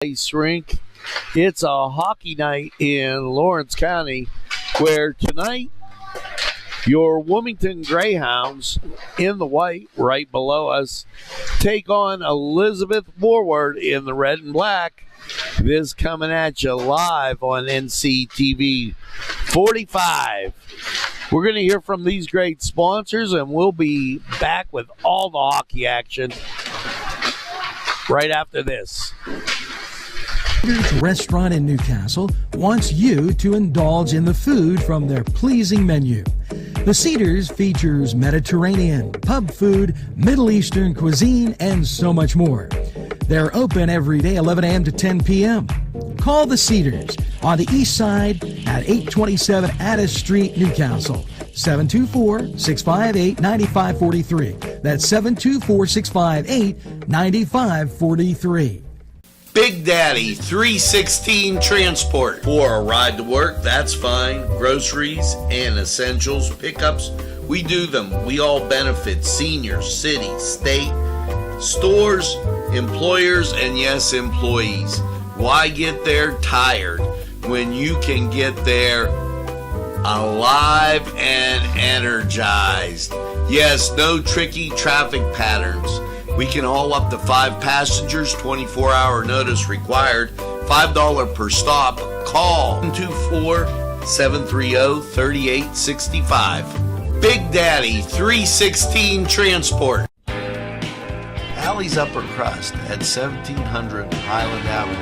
ice rink. It's a hockey night in Lawrence County where tonight your Wilmington Greyhounds in the white right below us take on Elizabeth Forward in the red and black. This coming at you live on NCTV45. We're going to hear from these great sponsors, and we'll be back with all the hockey action right after this. Restaurant in Newcastle wants you to indulge in the food from their pleasing menu. The Cedars features Mediterranean, pub food, Middle Eastern cuisine, and so much more. They're open every day, 11 a.m. to 10 p.m. Call the Cedars on the east side at 827 Addis Street, Newcastle. 724-658-9543. That's 724-658-9543. Big Daddy 316 Transport. For a ride to work, that's fine. Groceries and essentials pickups, we do them. We all benefit seniors, cities, state, stores, employers, and yes, employees. Why get there tired when you can get there alive and energized? Yes, no tricky traffic patterns. We can haul up to 5 passengers, 24-hour notice required, $5 per stop. Call 224-730-3865. Big Daddy 316 Transport. Allie's Upper Crust at 1700 Highland Avenue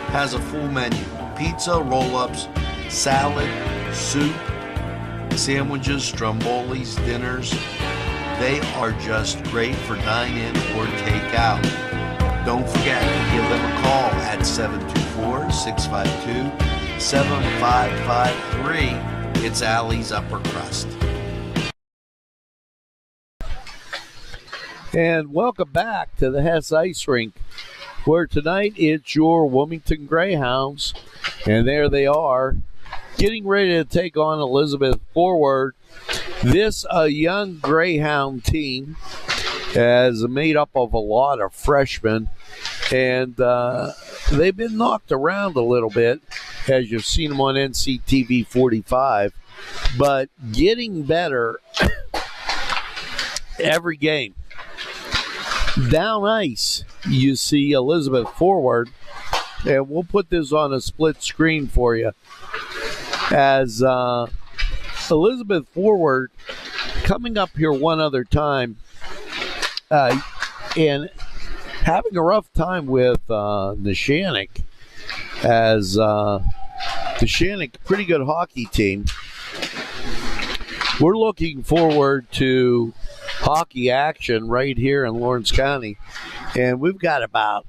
has a full menu. Pizza, roll-ups, salad, soup, sandwiches, strombolis, dinners. They are just great for dine-in or take-out. Don't forget to give them a call at 724-652-7553. It's Allie's Upper Crust. And welcome back to the Hess Ice Rink, where tonight it's your Wilmington Greyhounds, and there they are, getting ready to take on Elizabeth Forward. This young Greyhound team is made up of a lot of freshmen, and they've been knocked around a little bit, as you've seen them on NCTV 45, but getting better every game. Down ice, you see Elizabeth Forward, and we'll put this on a split screen for you, as Elizabeth Forward coming up here one other time and having a rough time with Neshannock, as Neshannock, pretty good hockey team. We're looking forward to hockey action right here in Lawrence County, and we've got about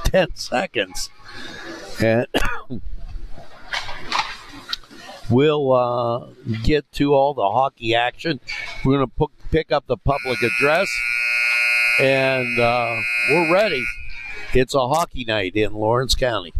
10 seconds. And we'll get to all the hockey action. We're going to pick up the public address, and we're ready. It's a hockey night in Lawrence County.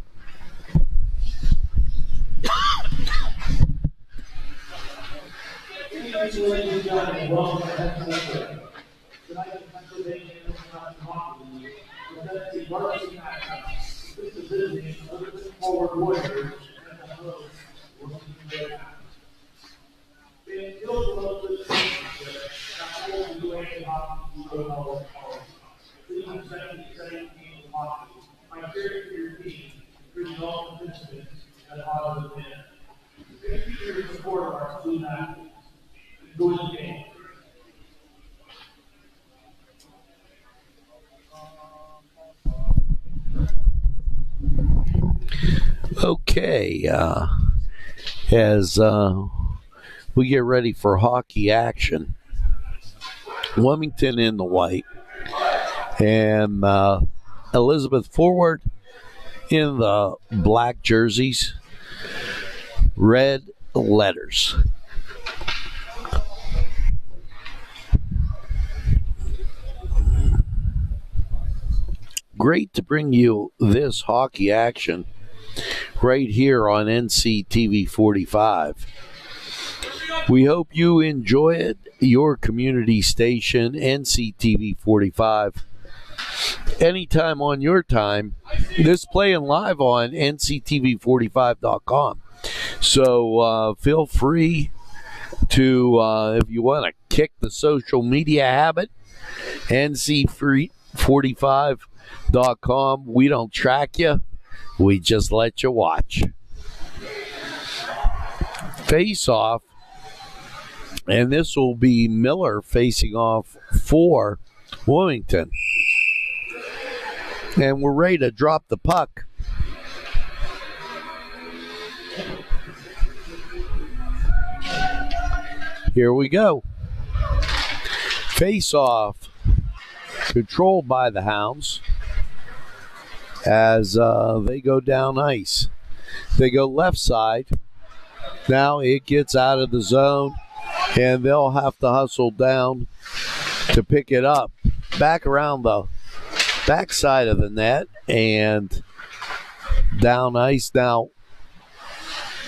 Okay, as we get ready for hockey action, Wilmington in the white, and Elizabeth Forward in the black jerseys, red letters. Great to bring you this hockey action right here on NCTV 45. We hope you enjoy it. Your community station, NCTV 45. anytime on your time. This playing live on NCTV45.com. So feel free to, if you want to kick the social media habit, NC45.com. We don't track you. We just let you watch. Face off. And this will be Miller facing off for Wilmington. And we're ready to drop the puck. Here we go. Face off. Controlled by the Hounds as they go down ice. They go left side. Now it gets out of the zone, and they'll have to hustle down to pick it up. Back around the backside of the net and down ice. Now,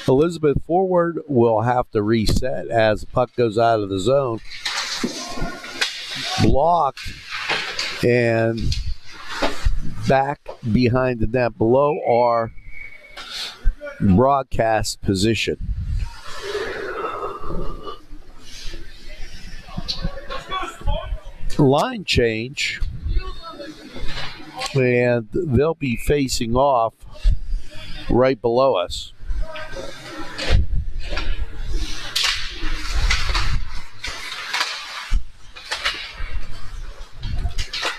Elizabeth forward will have to reset as the puck goes out of the zone. Blocked and back behind the net below our broadcast position. Line change, and they'll be facing off right below us.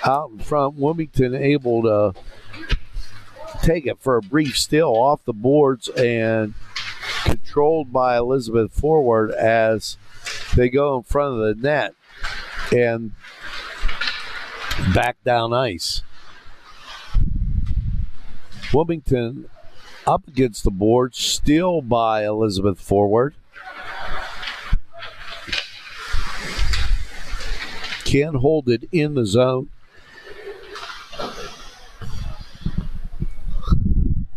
Out in front, Wilmington able to take it for a brief steal off the boards and controlled by Elizabeth forward as they go in front of the net and back down ice. Wilmington up against the board, steal by Elizabeth forward. Can't hold it in the zone.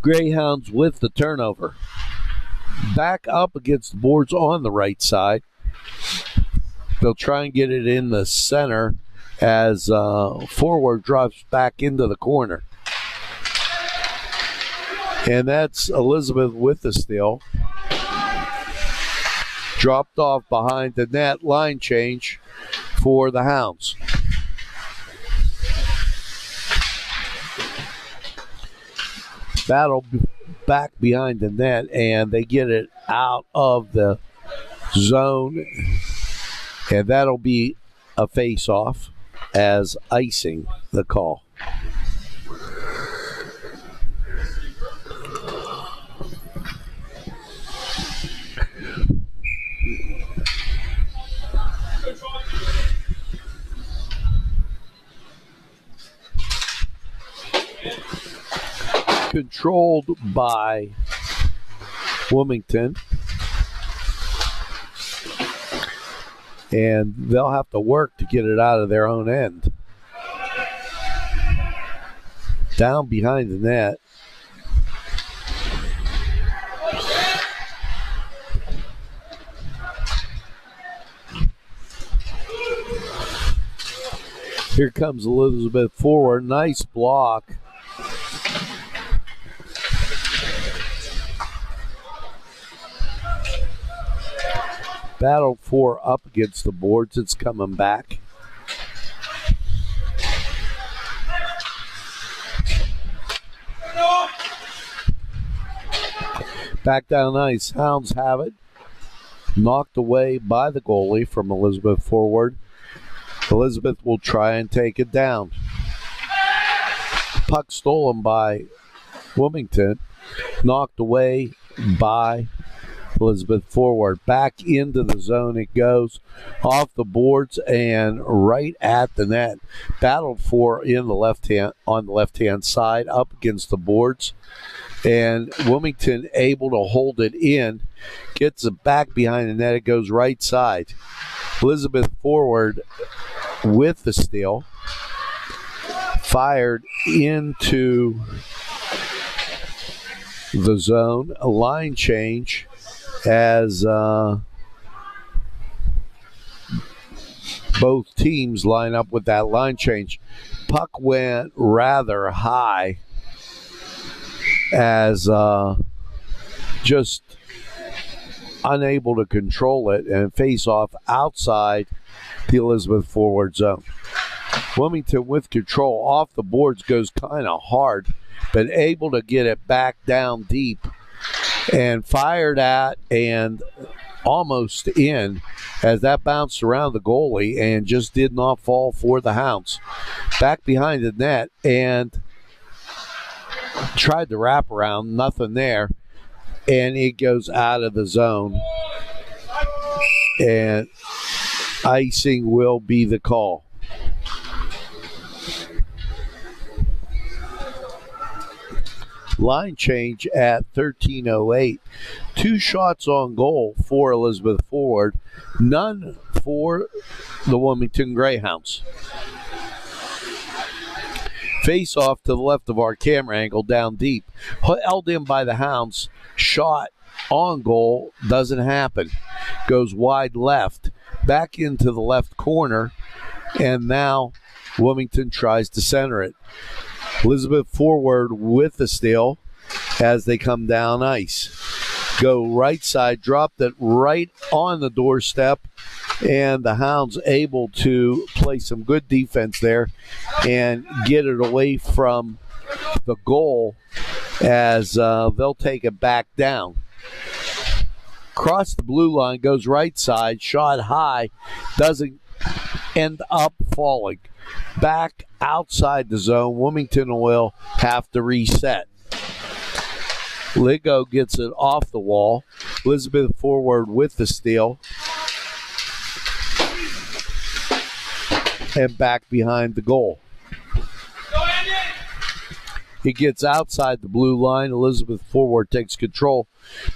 Greyhounds with the turnover. Back up against the boards on the right side. They'll try and get it in the center as forward drops back into the corner. And that's Elizabeth with the steal. Dropped off behind the net. Line change for the Hounds. Battle back behind the net, and they get it out of the zone. And that'll be a face-off as icing the call. Controlled by Wilmington. And they'll have to work to get it out of their own end. Down behind the net. Here comes Elizabeth forward. Nice block. Battle for up against the boards. It's coming back. Back down ice. Hounds have it. Knocked away by the goalie from Elizabeth forward. Elizabeth will try and take it down. Puck stolen by Wilmington. Knocked away by Elizabeth forward. Back into the zone it goes. Off the boards and right at the net. Battled for in the left hand on the left-hand side up against the boards. And Wilmington able to hold it in. Gets it back behind the net. It goes right side. Elizabeth forward with the steal. Fired into the zone. A line change as both teams line up with that line change. Puck went rather high as just unable to control it and face off outside the Elizabeth forward zone. Wilmington with control off the boards goes kind of hard, but able to get it back down deep and fired at and almost in as that bounced around the goalie and just did not fall for the Hounds. Back behind the net and tried to wrap around, nothing there, and it goes out of the zone. And icing will be the call. Line change at 13:08. 2 shots on goal for Elizabeth forward, none for the Wilmington Greyhounds. Face off to the left of our camera angle down deep. Held in by the Hounds. Shot on goal doesn't happen. Goes wide left. Back into the left corner. And now Wilmington tries to center it. Elizabeth forward with the steal as they come down ice. Go right side, dropped it right on the doorstep, and the Hounds able to play some good defense there and get it away from the goal as they'll take it back down. Cross the blue line, goes right side, shot high, doesn't end up falling. Back outside the zone, Wilmington will have to reset. Ligo gets it off the wall. Elizabeth forward with the steal. And back behind the goal. He gets outside the blue line. Elizabeth forward takes control,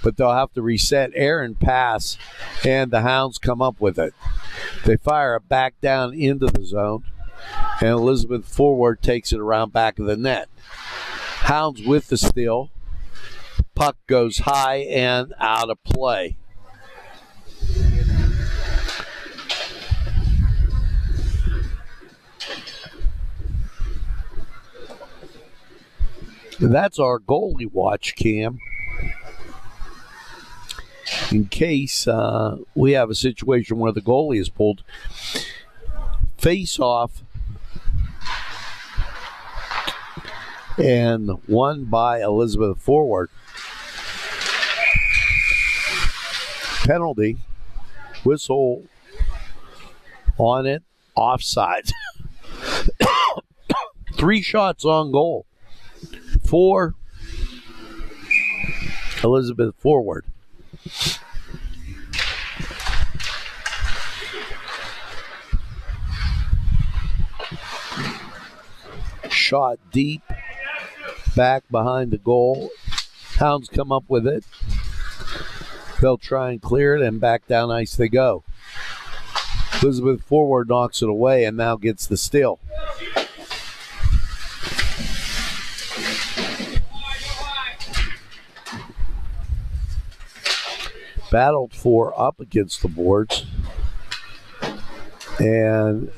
but they'll have to reset. Aaron pass, and the Hounds come up with it. They fire it back down into the zone, and Elizabeth forward takes it around back of the net. Hounds with the steal. Puck goes high and out of play. That's our goalie watch cam. In case we have a situation where the goalie is pulled. Face off and won by Elizabeth forward. Penalty. Whistle on it. Offside. 3 shots on goal for Elizabeth forward. Shot deep, back behind the goal. Hounds come up with it. They'll try and clear it, and back down ice they go. Elizabeth forward knocks it away and now gets the steal. Battled for up against the boards. And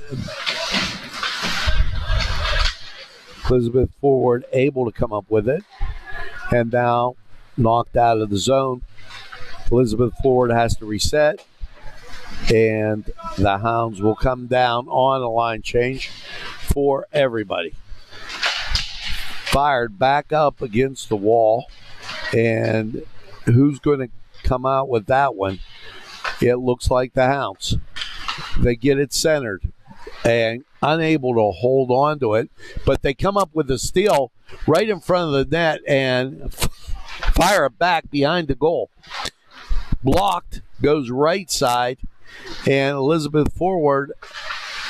Elizabeth forward able to come up with it. And now knocked out of the zone. Elizabeth forward has to reset. And the Hounds will come down on a line change for everybody. Fired back up against the wall. And who's going to come out with that one? It looks like the Hounds. They get it centered and unable to hold on to it, but they come up with a steal right in front of the net and fire it back behind the goal. Blocked, goes right side, and Elizabeth forward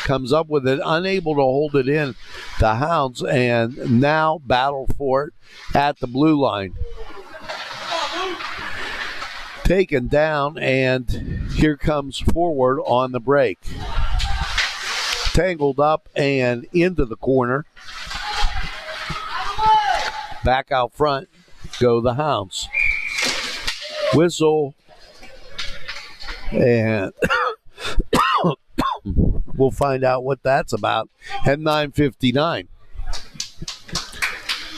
comes up with it, unable to hold it in. The Hounds and now battle for it at the blue line. Taken down, and here comes forward on the break. Tangled up and into the corner. Back out front go the Hounds. Whistle, and We'll find out what that's about at 9:59.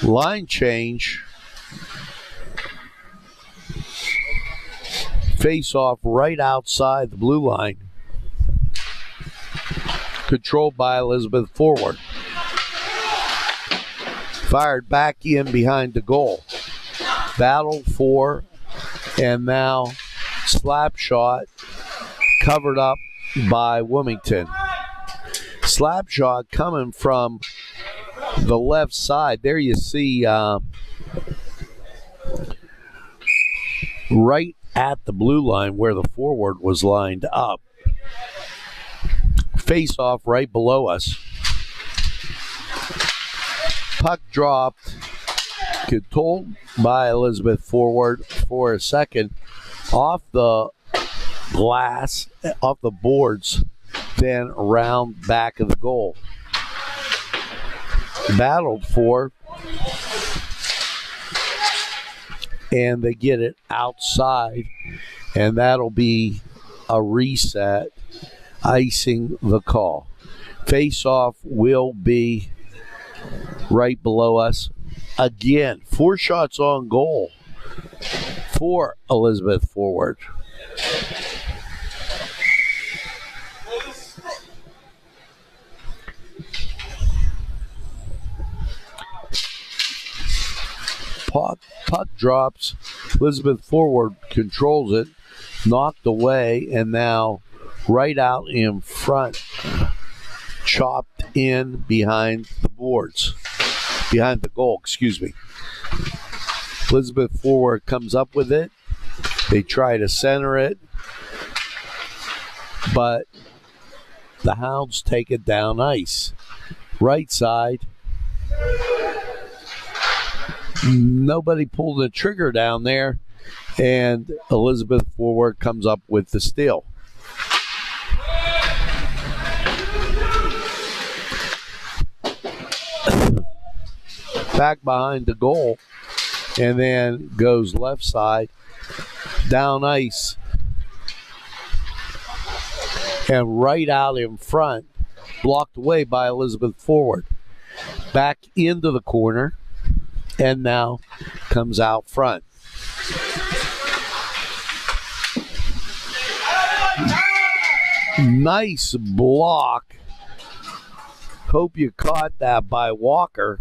Line change. Face off right outside the blue line. Controlled by Elizabeth forward. Fired back in behind the goal. Battle for, and now slap shot covered up by Wilmington. Slap shot coming from the left side. There you see right at the blue line where the forward was lined up. Face off right below us. Puck dropped, controlled by Elizabeth forward for a second, off the glass, off the boards, then around back of the goal. Battled for, and they get it outside, and that'll be a reset, icing the call. Face-off will be right below us. Again, 4 shots on goal for Elizabeth forward. Puck drops. Elizabeth forward controls it. Knocked away, and now right out in front. Chopped in behind the boards. Behind the goal, excuse me. Elizabeth forward comes up with it. They try to center it, but the Hounds take it down ice. Right side. Nobody pulled the trigger down there, and Elizabeth forward comes up with the steal. Back behind the goal, and then goes left side, down ice, and right out in front, blocked away by Elizabeth forward. Back into the corner, and now comes out front. Nice block. Hope you caught that by Walker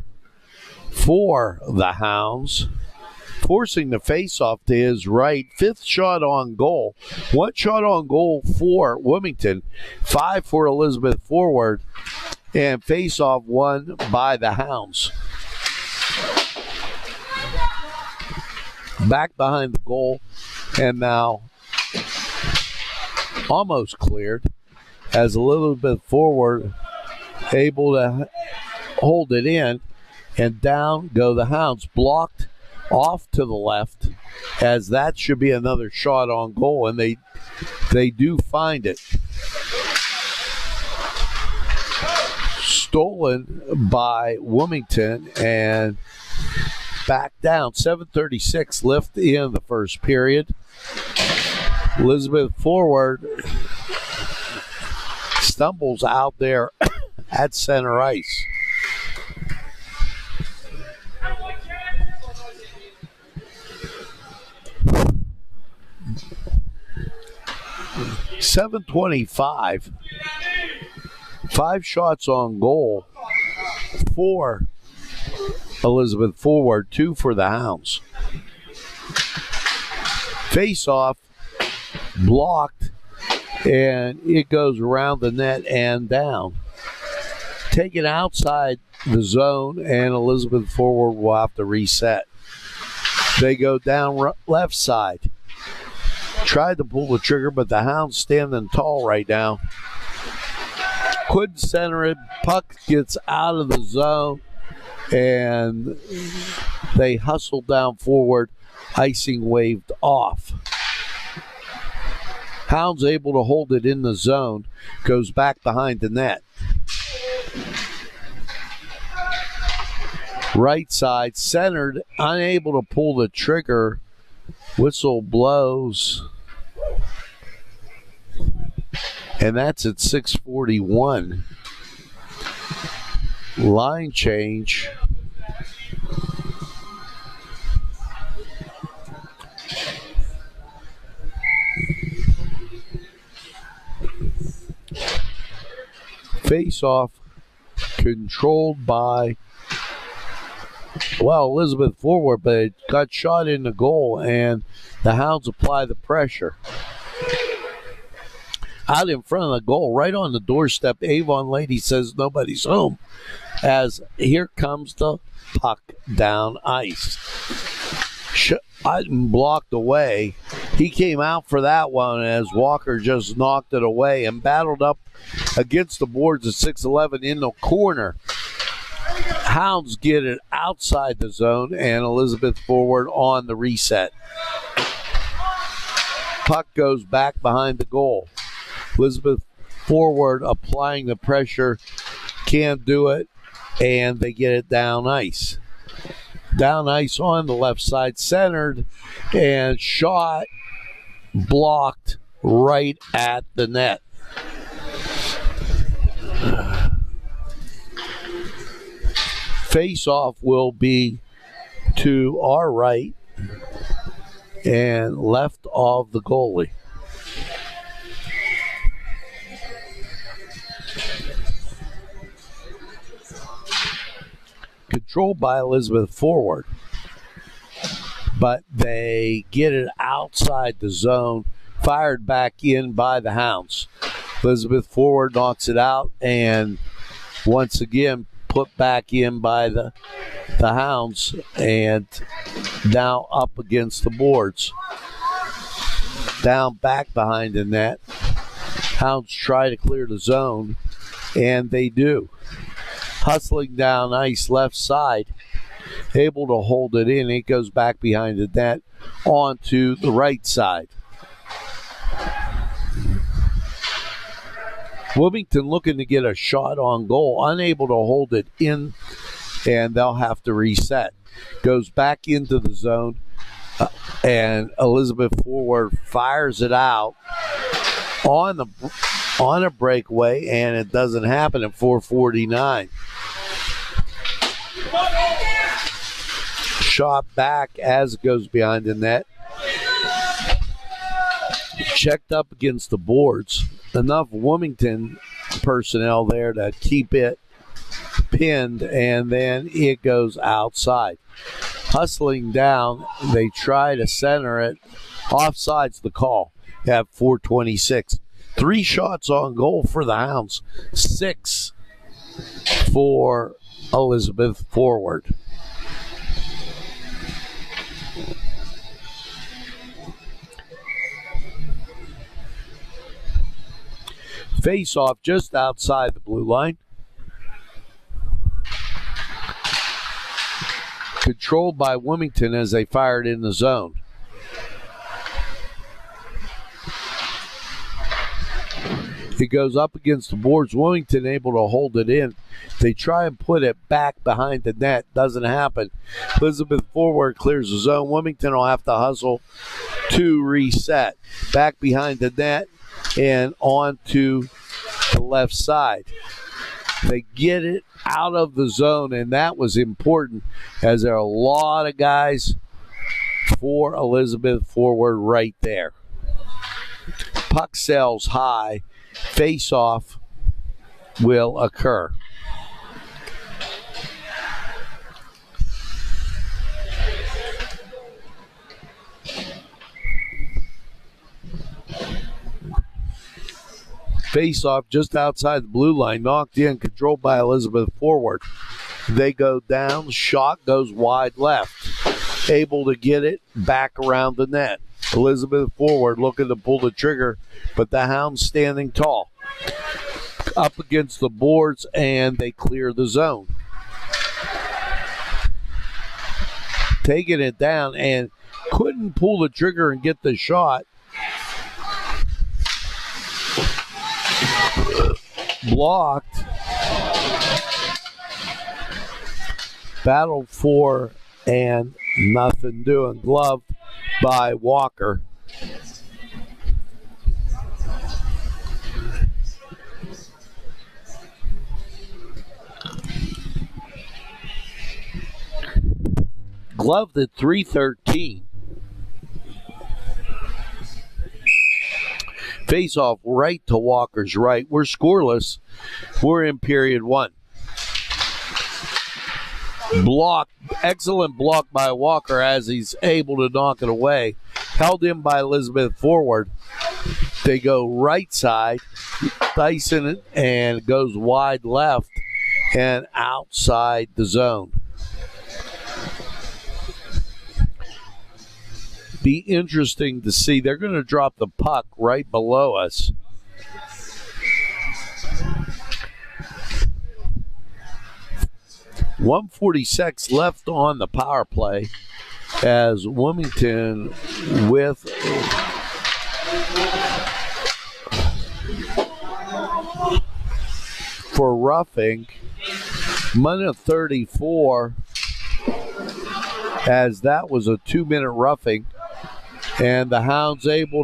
for the Hounds. Forcing the face-off to his right. 5th shot on goal. 1 shot on goal for Wilmington. 5 for Elizabeth forward. And face-off won by the Hounds. Back behind the goal. And now almost cleared as Elizabeth forward able to hold it in, and down go the Hounds. Blocked off to the left, as that should be another shot on goal, and they do find it. Stolen by Wilmington and back down. 7:36 left in the first period. Elizabeth forward stumbles out there at center ice. .725. 5 shots on goal for Elizabeth forward, 2 for the Hounds. Face off, blocked, and it goes around the net and down. Taken outside the zone, and Elizabeth forward will have to reset. They go down left side. Tried to pull the trigger, but the Hounds standing tall right now. Couldn't center it. Puck gets out of the zone, and they hustle down forward. Icing waved off. Hounds able to hold it in the zone. Goes back behind the net. Right side, centered, unable to pull the trigger. Whistle blows. and that's at 6:41. Line change. Face-off controlled by, Elizabeth forward, but it got shot in the goal, and the Hounds apply the pressure. Out in front of the goal, right on the doorstep, Avon Lady says nobody's home, as here comes the puck down ice. Blocked away. He came out for that one as Walker just knocked it away and battled up against the boards at 6'11" in the corner. Hounds get it outside the zone, and Elizabeth forward on the reset. Puck goes back behind the goal. Elizabeth forward applying the pressure, can't do it, and they get it down ice. Down ice on the left side, centered, and shot blocked right at the net. Face-off will be to our right and left of the goalie. Controlled by Elizabeth forward, but they get it outside the zone, fired back in by the Hounds. Elizabeth forward knocks it out, and once again put back in by the Hounds, and now up against the boards. Down back behind the net. Hounds try to clear the zone, and they do. Hustling down ice left side, able to hold it in. It goes back behind the net onto the right side. Wilmington looking to get a shot on goal, unable to hold it in, and they'll have to reset. Goes back into the zone, and Elizabeth forward fires it out on a breakaway, and it doesn't happen at 4:49. Shot back as it goes behind the net. Checked up against the boards. Enough Wilmington personnel there to keep it pinned, and then it goes outside. Hustling down, they try to center it. Offside's the call at 4:26. 3 shots on goal for the Hounds. 6 for Elizabeth forward. Face-off just outside the blue line. Controlled by Wilmington as they fired in the zone. It goes up against the boards. Wilmington able to hold it in. They try and put it back behind the net. Doesn't happen. Elizabeth forward clears the zone. Wilmington will have to hustle to reset. Back behind the net and on to the left side. They get it out of the zone, and that was important as there are a lot of guys for Elizabeth forward right there. Puck sails high. Face-off will occur. Face-off just outside the blue line, knocked in, controlled by Elizabeth forward. They go down, shot goes wide left. Able to get it back around the net. Elizabeth forward looking to pull the trigger, but the Hounds standing tall. Up against the boards, and they clear the zone. Taking it down, and couldn't pull the trigger and get the shot. Blocked. Battled for, and nothing doing. Gloved by Walker. Gloved at 3:13. Face off right to Walker's right. We're scoreless. We're in period 1. Block, excellent block by Walker as he's able to knock it away. Held in by Elizabeth forward. They go right side. Dyson and goes wide left and outside the zone. Be interesting to see. They're going to drop the puck right below us. .146 left on the power play as Wilmington with for roughing. Minute 34 as that was a 2-minute roughing. And the Hounds able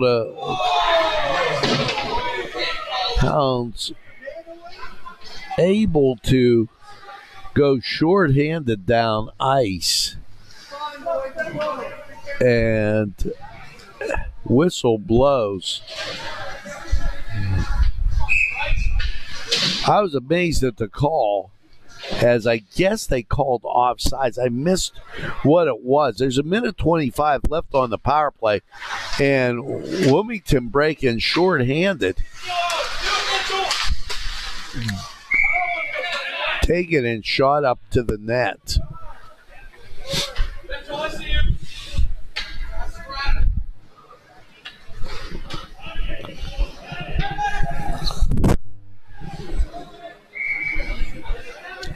to go shorthanded down ice. And whistle blows. I was amazed at the call, as I guess they called offsides. I missed what it was. There's a minute 25 left on the power play, and Wilmington breaking shorthanded. Taken and shot up to the net.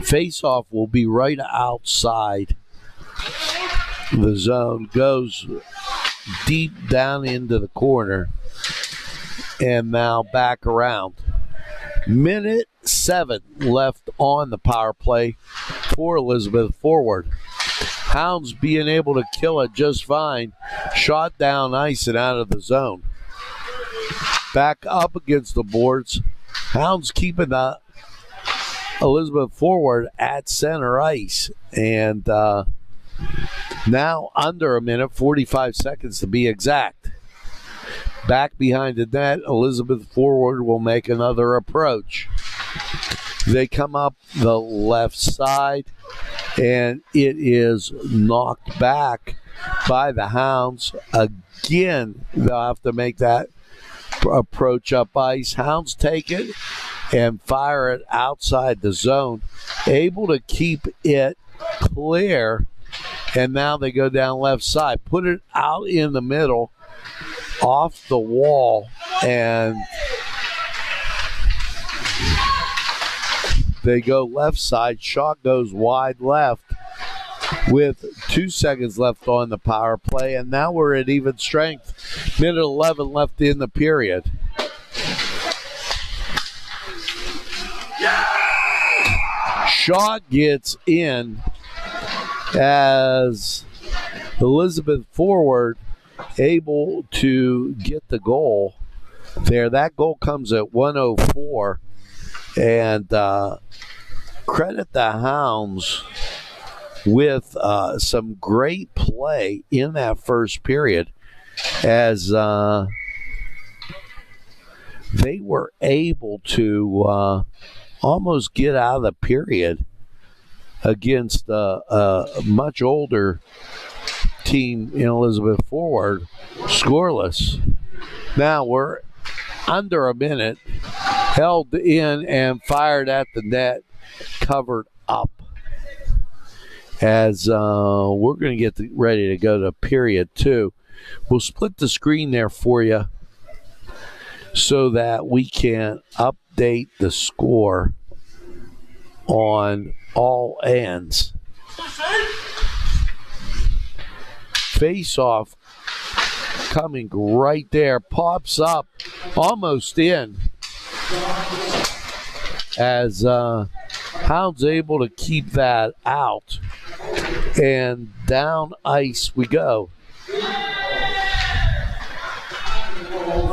Face-off will be right outside the zone. Goes deep down into the corner. And now back around. Minute 7 left on the power play for Elizabeth forward. Hounds being able to kill it just fine. Shot down ice and out of the zone. Back up against the boards. Hounds keeping the Elizabeth forward at center ice. And now under a minute, 45 seconds to be exact. Back behind the net, Elizabeth forward will make another approach. They come up the left side, and it is knocked back by the Hounds. Again, they'll have to make that approach up ice. Hounds take it and fire it outside the zone. Able to keep it clear, and now they go down left side. Put it out in the middle, off the wall, and they go left side. Shot goes wide left with 2 seconds left on the power play, and now we're at even strength. Minute 11 left in the period. Shot gets in as Elizabeth forward able to get the goal there. That goal comes at 1:04, and credit the Hounds with some great play in that first period as they were able to almost get out of the period against a much older team in Elizabeth forward, scoreless. Now we're under a minute, held in and fired at the net, covered up. As we're going to get ready to go to period 2. We'll split the screen there for you so that we can update the score on all ends. Face-off coming right there, pops up, almost in, as Hounds able to keep that out, and down ice we go.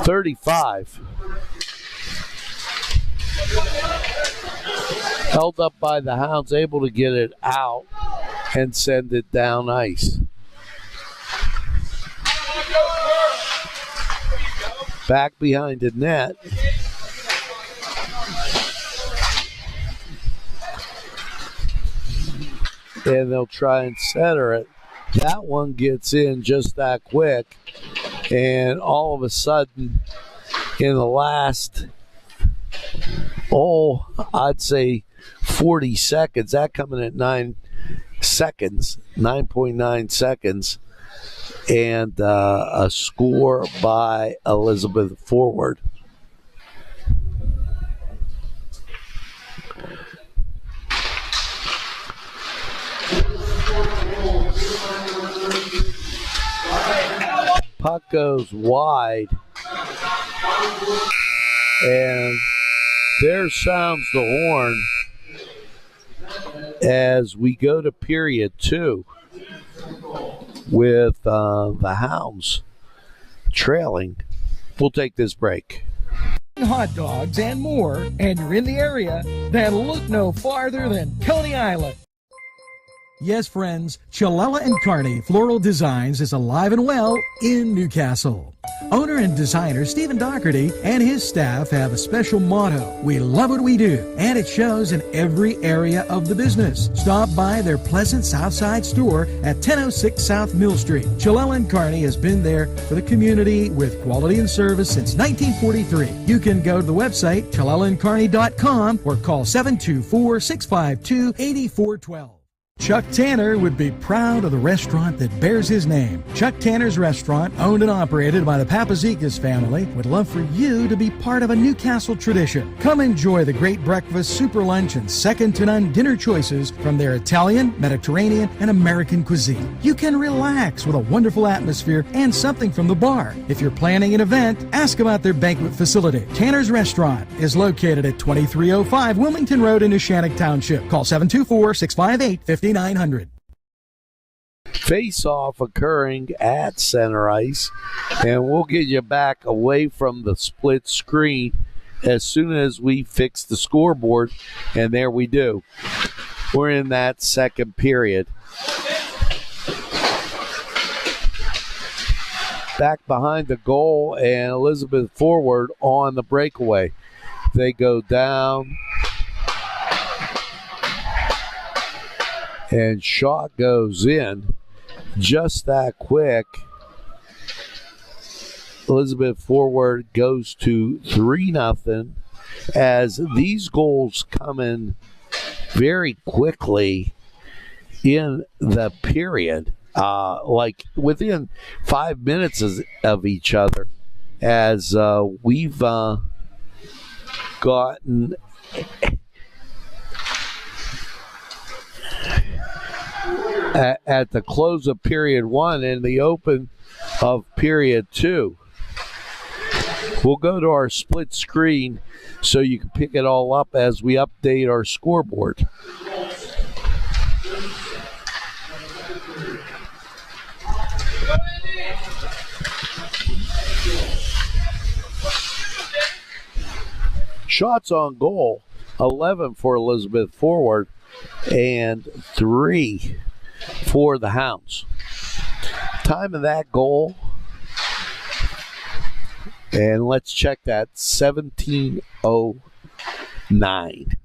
35. Held up by the Hounds, able to get it out and send it down ice. Back behind the net. And they'll try and center it. That one gets in just that quick. And all of a sudden, in the last, I'd say 40 seconds, that coming at 9 seconds, 9.9 seconds, and a score by Elizabeth Forward. Puck goes wide, and there sounds the horn as we go to period 2 with the Hounds trailing. We'll take this break. Hot dogs and more, and you're in the area, then look no farther than Coney Island. Yes, friends, Chalella & Carney Floral Designs is alive and well in Newcastle. Owner and designer Stephen Doherty and his staff have a special motto: we love what we do, and it shows in every area of the business. Stop by their pleasant Southside store at 1006 South Mill Street. Chalella & Carney has been there for the community with quality and service since 1943. You can go to the website ChalellaandCarney.com or call 724-652-8412. Chuck Tanner would be proud of the restaurant that bears his name. Chuck Tanner's Restaurant, owned and operated by the Papazikas family, would love for you to be part of a Newcastle tradition. Come enjoy the great breakfast, super lunch, and second-to-none dinner choices from their Italian, Mediterranean, and American cuisine. You can relax with a wonderful atmosphere and something from the bar. If you're planning an event, ask about their banquet facility. Tanner's Restaurant is located at 2305 Wilmington Road in Neshannock Township. Call 724-658-5900. Face-off occurring at center ice, and we'll get you back away from the split screen as soon as we fix the scoreboard, and there we do. We're in that second period. Back behind the goal, and Elizabeth Forward on the breakaway. They go down, and shot goes in just that quick. Elizabeth Forward goes to 3-0 as these goals come in very quickly in the period, like within 5 minutes of each other, as we've gotten at the close of period 1 and the open of period 2. We'll go to our split screen so you can pick it all up as we update our scoreboard. Shots on goal, 11 for Elizabeth Forward and 3 for the Hounds. Time of that goal, and let's check that, 17:09.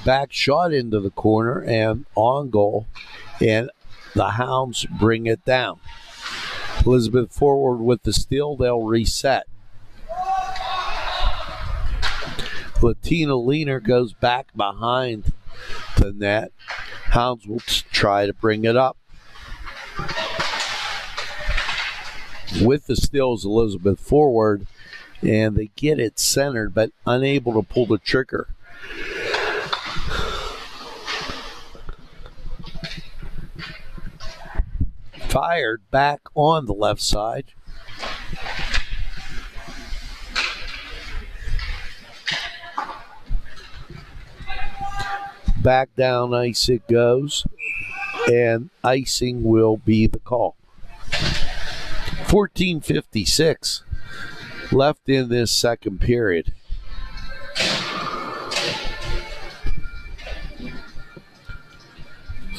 Back shot into the corner and on goal, and the Hounds bring it down. Elizabeth Forward with the steal, they'll reset. Latina Leaner goes back behind the net. Hounds will try to bring it up. With the steals, Elizabeth Forward, and they get it centered, but unable to pull the trigger. Fired back on the left side. Back down ice it goes, and icing will be the call. 14:56 left in this second period.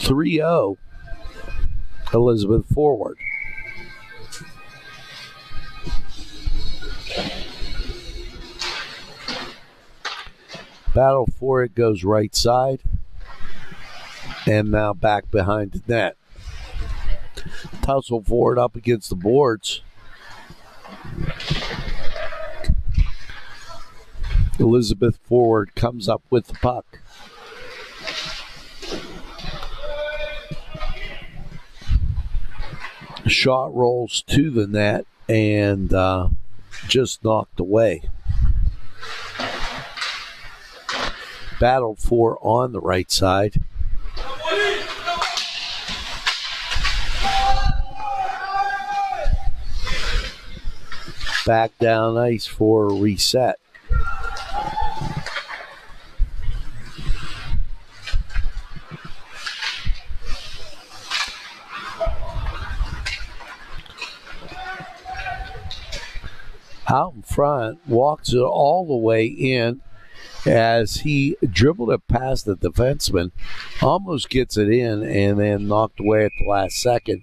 3-0 Elizabeth forward. Battle for it goes right side. And now back behind the net. Tussle for it up against the boards. Elizabeth forward comes up with the puck. Shot rolls to the net and just knocked away. Battled for on the right side. Back down ice for a reset. Out in front, walks it all the way in as he dribbled it past the defenseman, almost gets it in, and then knocked away at the last second.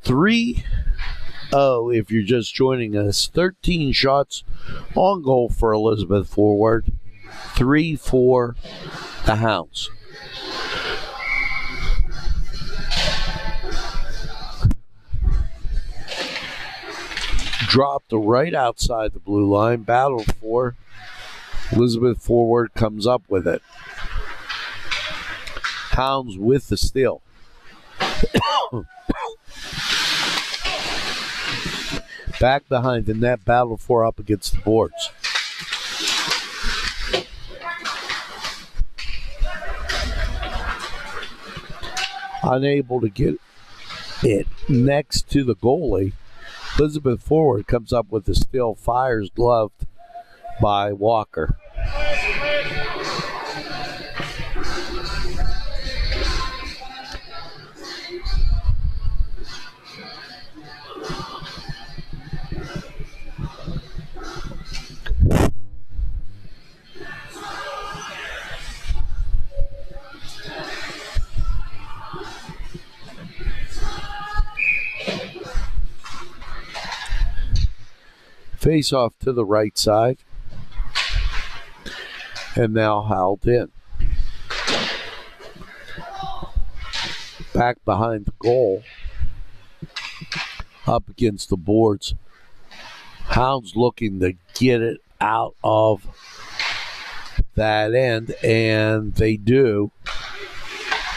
3-0 if you're just joining us. 13 shots on goal for Elizabeth forward. 3 for the Hounds. Dropped right outside the blue line. Battled for. Elizabeth forward comes up with it. Hounds with the steal. Back behind the net. Battled for up against the boards. Unable to get it next to the goalie. Elizabeth forward comes up with the steal, fires gloved by Walker. Face off to the right side. And now held in. Back behind the goal. Up against the boards. Hounds looking to get it out of that end, and they do.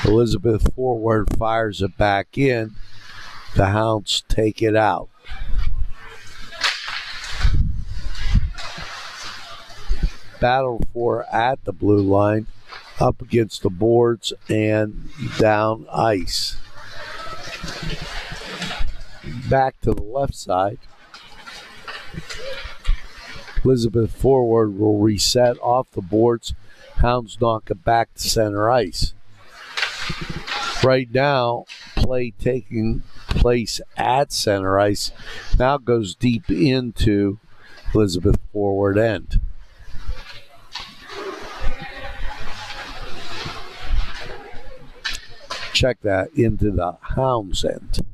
Elizabeth forward fires it back in. The Hounds take it out. Battle for at the blue line, up against the boards and down ice. Back to the left side. Elizabeth forward will reset off the boards. Hounds knock it back to center ice. Right now, play taking place at center ice now goes deep into Elizabeth forward end. Check that into the Hounds end.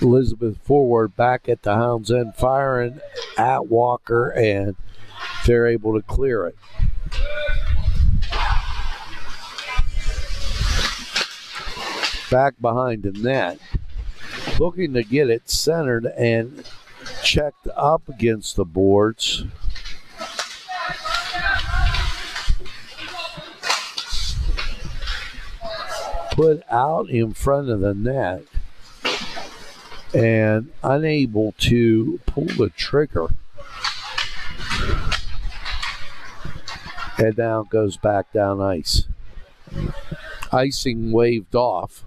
Elizabeth forward back at the Hounds end, firing at Walker, and they're able to clear it. Back behind the net. Looking to get it centered and checked up against the boards. Put out in front of the net and unable to pull the trigger. And now goes back down ice. Icing waved off.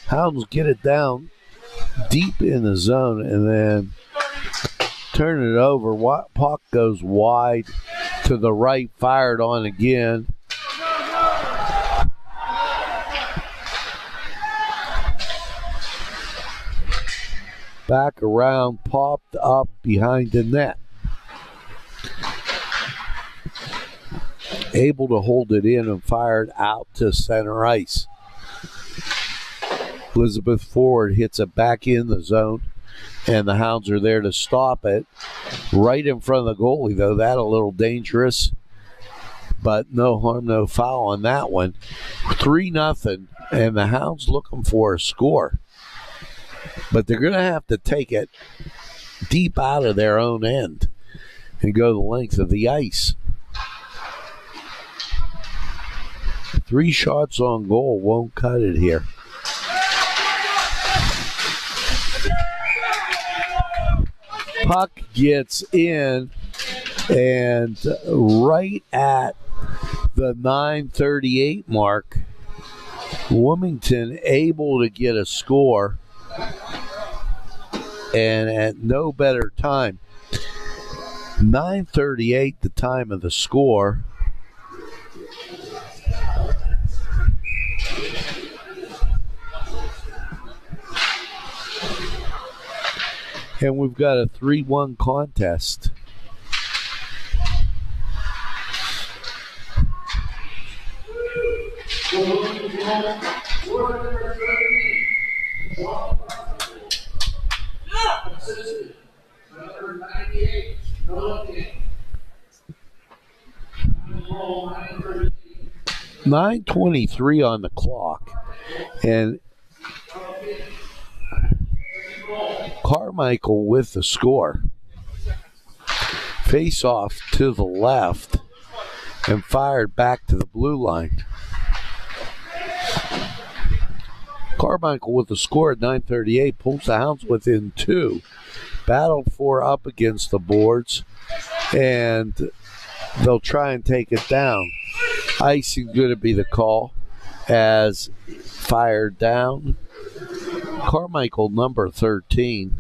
Hounds get it down deep in the zone and then turn it over. Puck goes wide to the right, fired on again. Back around, popped up behind the net. Able to hold it in and fired out to center ice. Elizabeth Forward hits it back in the zone, and the Hounds are there to stop it. Right in front of the goalie, though. That a little dangerous, but no harm, no foul on that one. 3-0, and the Hounds looking for a score. But they're going to have to take it deep out of their own end and go the length of the ice. 3 shots on goal won't cut it here. Puck gets in, and right at the 9:38 mark, Wilmington able to get a score, and at no better time. 9:38, the time of the score. And we've got a 3-1 contest. .923 on the clock, and Carmichael with the score. Face off to the left and fired back to the blue line. Carmichael with the score at 9:38 pulls the Hounds within 2. Battled for up against the boards, and they'll try and take it down. Icing going to be the call as fired down. Carmichael, number 13.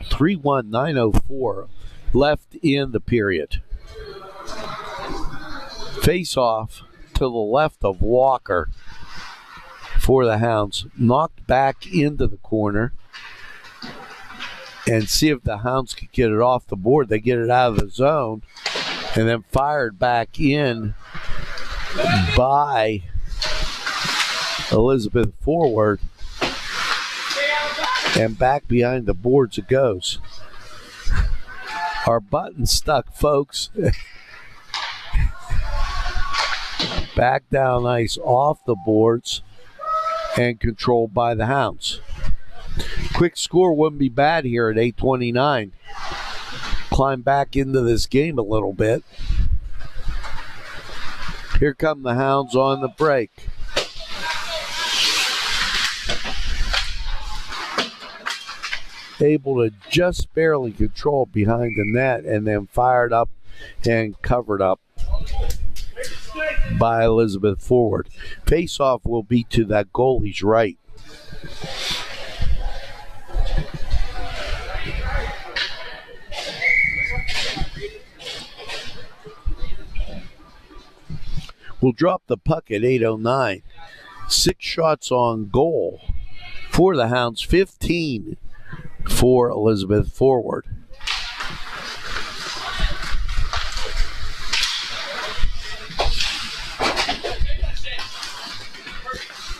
.319 .904 left in the period. Face off to the left of Walker for the Hounds. Knocked back into the corner. And see if the Hounds can get it off the board. They get it out of the zone. And then fired back in by Elizabeth Forward. And back behind the boards it goes. Our button stuck, folks. Back down ice off the boards and controlled by the Hounds. Quick score wouldn't be bad here at 8:29. Climb back into this game a little bit. Here come the Hounds on the break. Able to just barely control behind the net and then fired up and covered up by Elizabeth Forward. Face-off will be to that goalie's right. We'll drop the puck at 8:09. 6 shots on goal for the Hounds, 15 for Elizabeth Forward.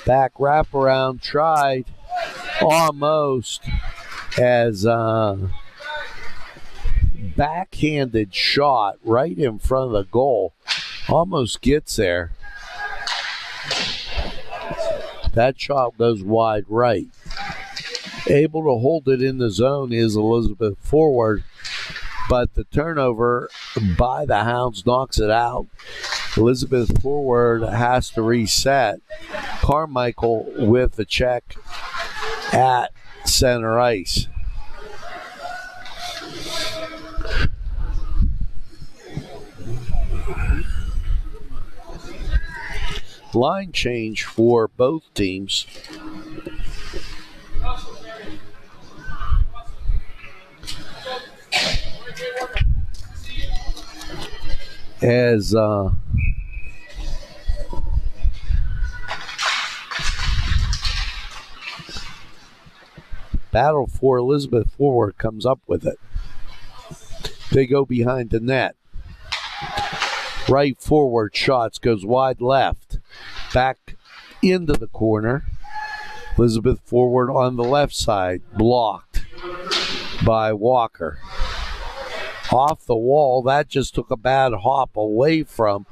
Back wraparound tried almost as backhanded shot right in front of the goal. Almost gets there. That shot goes wide right. Able to hold it in the zone is Elizabeth Forward, but the turnover by the Hounds knocks it out. Elizabeth Forward has to reset. Carmichael with the check at center ice. line change for both teams. As battle for Elizabeth forward comes up with it. They go behind the net. Right forward shots, goes wide left. Back into the corner. Elizabeth forward on the left side, blocked by Walker. Off the wall, that just took a bad hop away from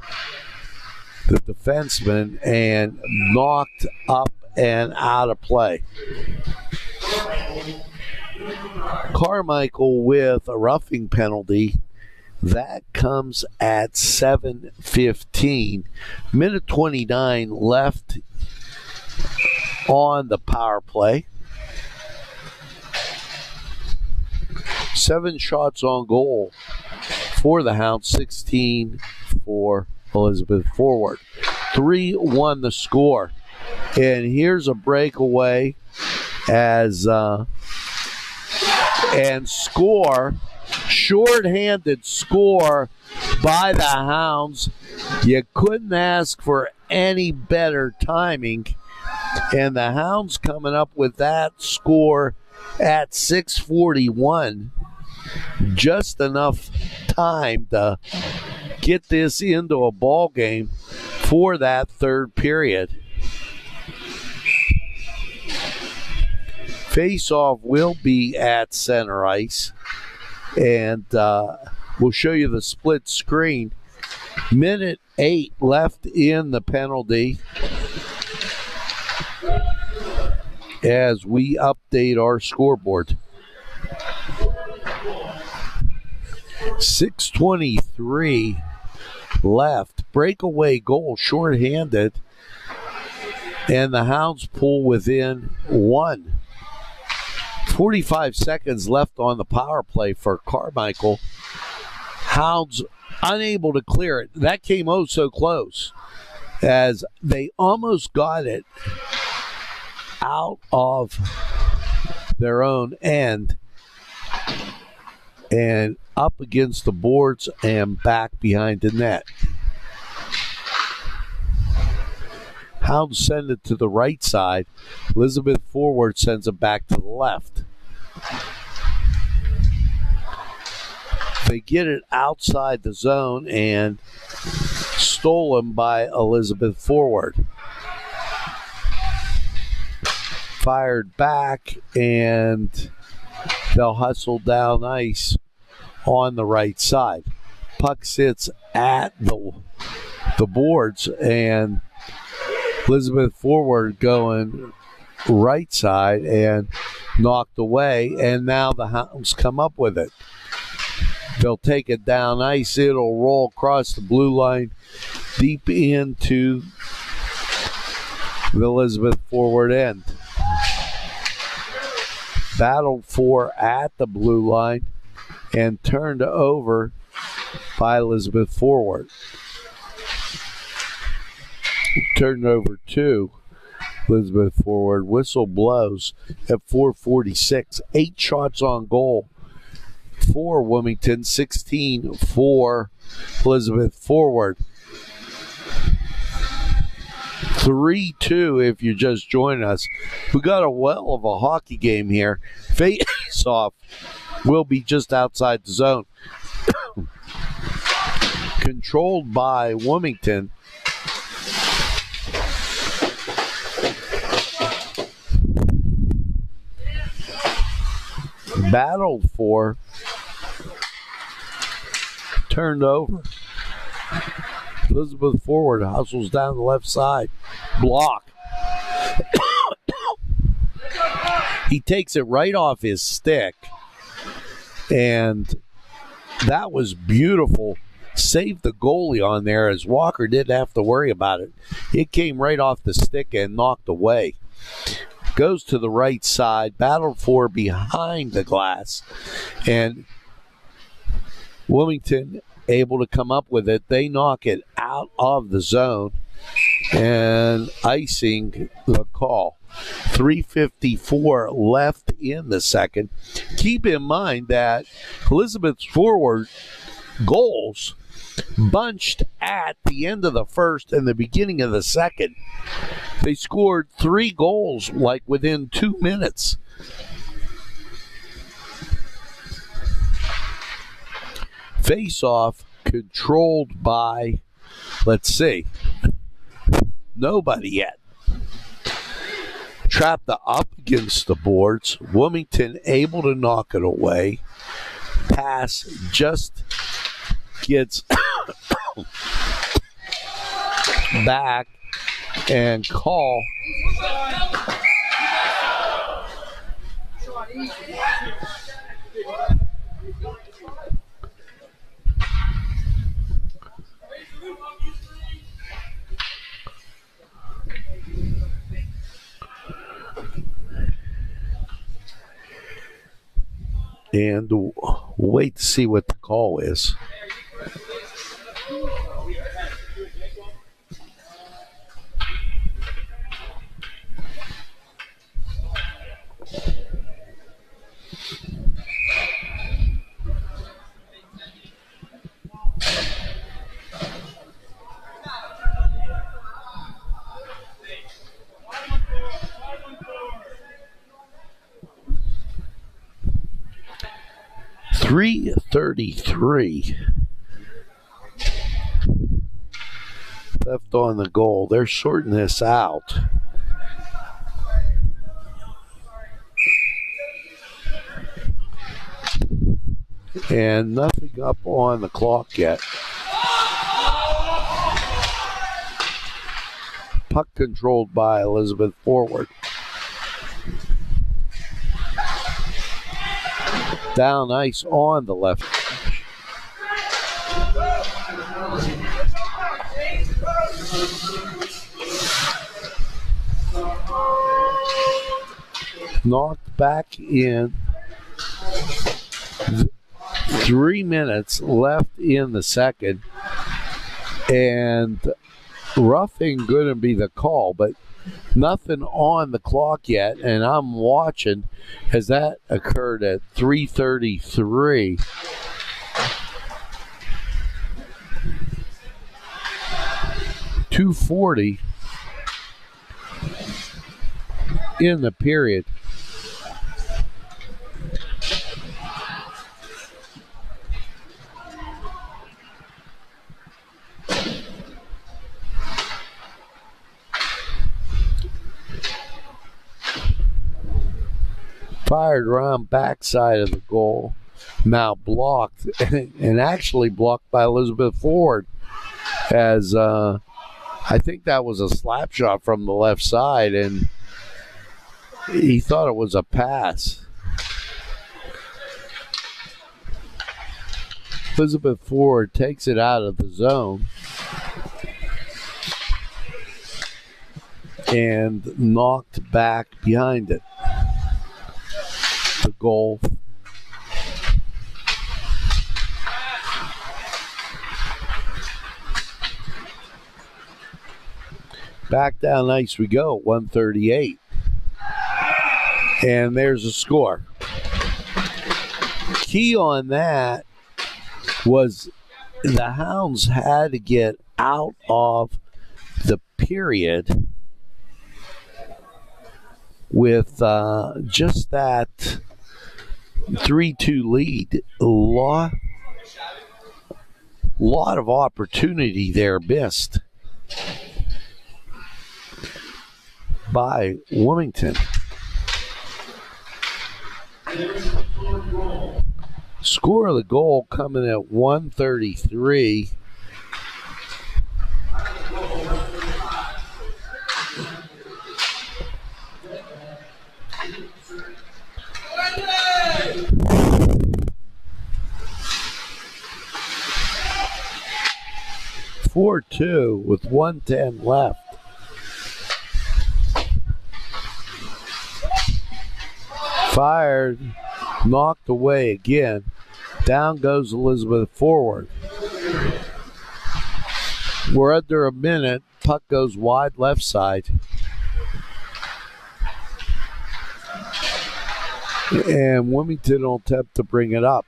the defenseman and knocked up and out of play. Carmichael with a roughing penalty. That comes at 7:15. Minute 29 left on the power play. 7 shots on goal for the Hounds, 16 for Elizabeth forward. 3-1 the score. And here's a breakaway as and score, short-handed score by the Hounds. You couldn't ask for any better timing. And the Hounds coming up with that score at 6:41. Just enough time to get this into a ball game for that third period. Face-off will be at center ice. And we'll show you the split screen. Minute 8 left in the penalty as we update our scoreboard. 6:23 left. Breakaway goal, shorthanded. And the Hounds pull within 1. 45 seconds left on the power play for Carmichael. Hounds unable to clear it. That came oh so close as they almost got it out of their own end and up against the boards and back behind the net. Hounds send it to the right side. Elizabeth forward sends it back to the left. They get it outside the zone and stolen by Elizabeth forward. Fired back, and they'll hustle down ice on the right side. Puck sits at the boards, and Elizabeth forward going right side and knocked away, and now the Hounds come up with it. They'll take it down ice. It'll roll across the blue line deep into the Elizabeth forward end. Battled for at the blue line and turned over by Elizabeth forward. Turned over to Elizabeth forward. Whistle blows at 4:46. 8 shots on goal for Wilmington, 16 for Elizabeth forward. 3-2 if you're just joining us. We got a well of a hockey game here. Face-off will be just outside the zone. Controlled by Wilmington. Battled for. Turned over. Elizabeth forward hustles down the left side. Block. He takes it right off his stick. And that was beautiful. Saved the goalie on there as Walker didn't have to worry about it. It came right off the stick and knocked away. Goes to the right side. Battled for behind the glass. And Wilmington able to come up with it. They knock it out of the zone. and icing the call. 3:54 left in the second. Keep in mind that Elizabeth's forward goals bunched at the end of the first and the beginning of the second. They scored 3 goals like within 2 minutes. Face-off controlled by, let's see, nobody yet. Trapped up against the boards. Wilmington able to knock it away. Pass just gets back and call. And we'll wait to see what the call is. .333 left on the goal. They're sorting this out. And nothing up on the clock yet. Puck controlled by Elizabeth forward. Down ice on the left. Knocked back in. 3 minutes left in the second. And roughing going to be the call, but nothing on the clock yet, and I'm watching as that occurred at 3:33. .240 in the period. Fired around backside of the goal. Now blocked, and actually blocked by Elizabeth Ford, as I think that was a slap shot from the left side, and he thought it was a pass. Elizabeth Ford takes it out of the zone and knocked back behind it. The goal. Back down ice we go, 138. And there's a score. Key on that was the Hounds had to get out of the period with just that 3-2 lead. A lot of opportunity there missed by Wilmington. Score of the goal coming at 133. .42 with 1:10 left. Fired, knocked away again. Down goes Elizabeth forward. We're under a minute puck goes wide left side. And Wilmington will attempt to bring it up.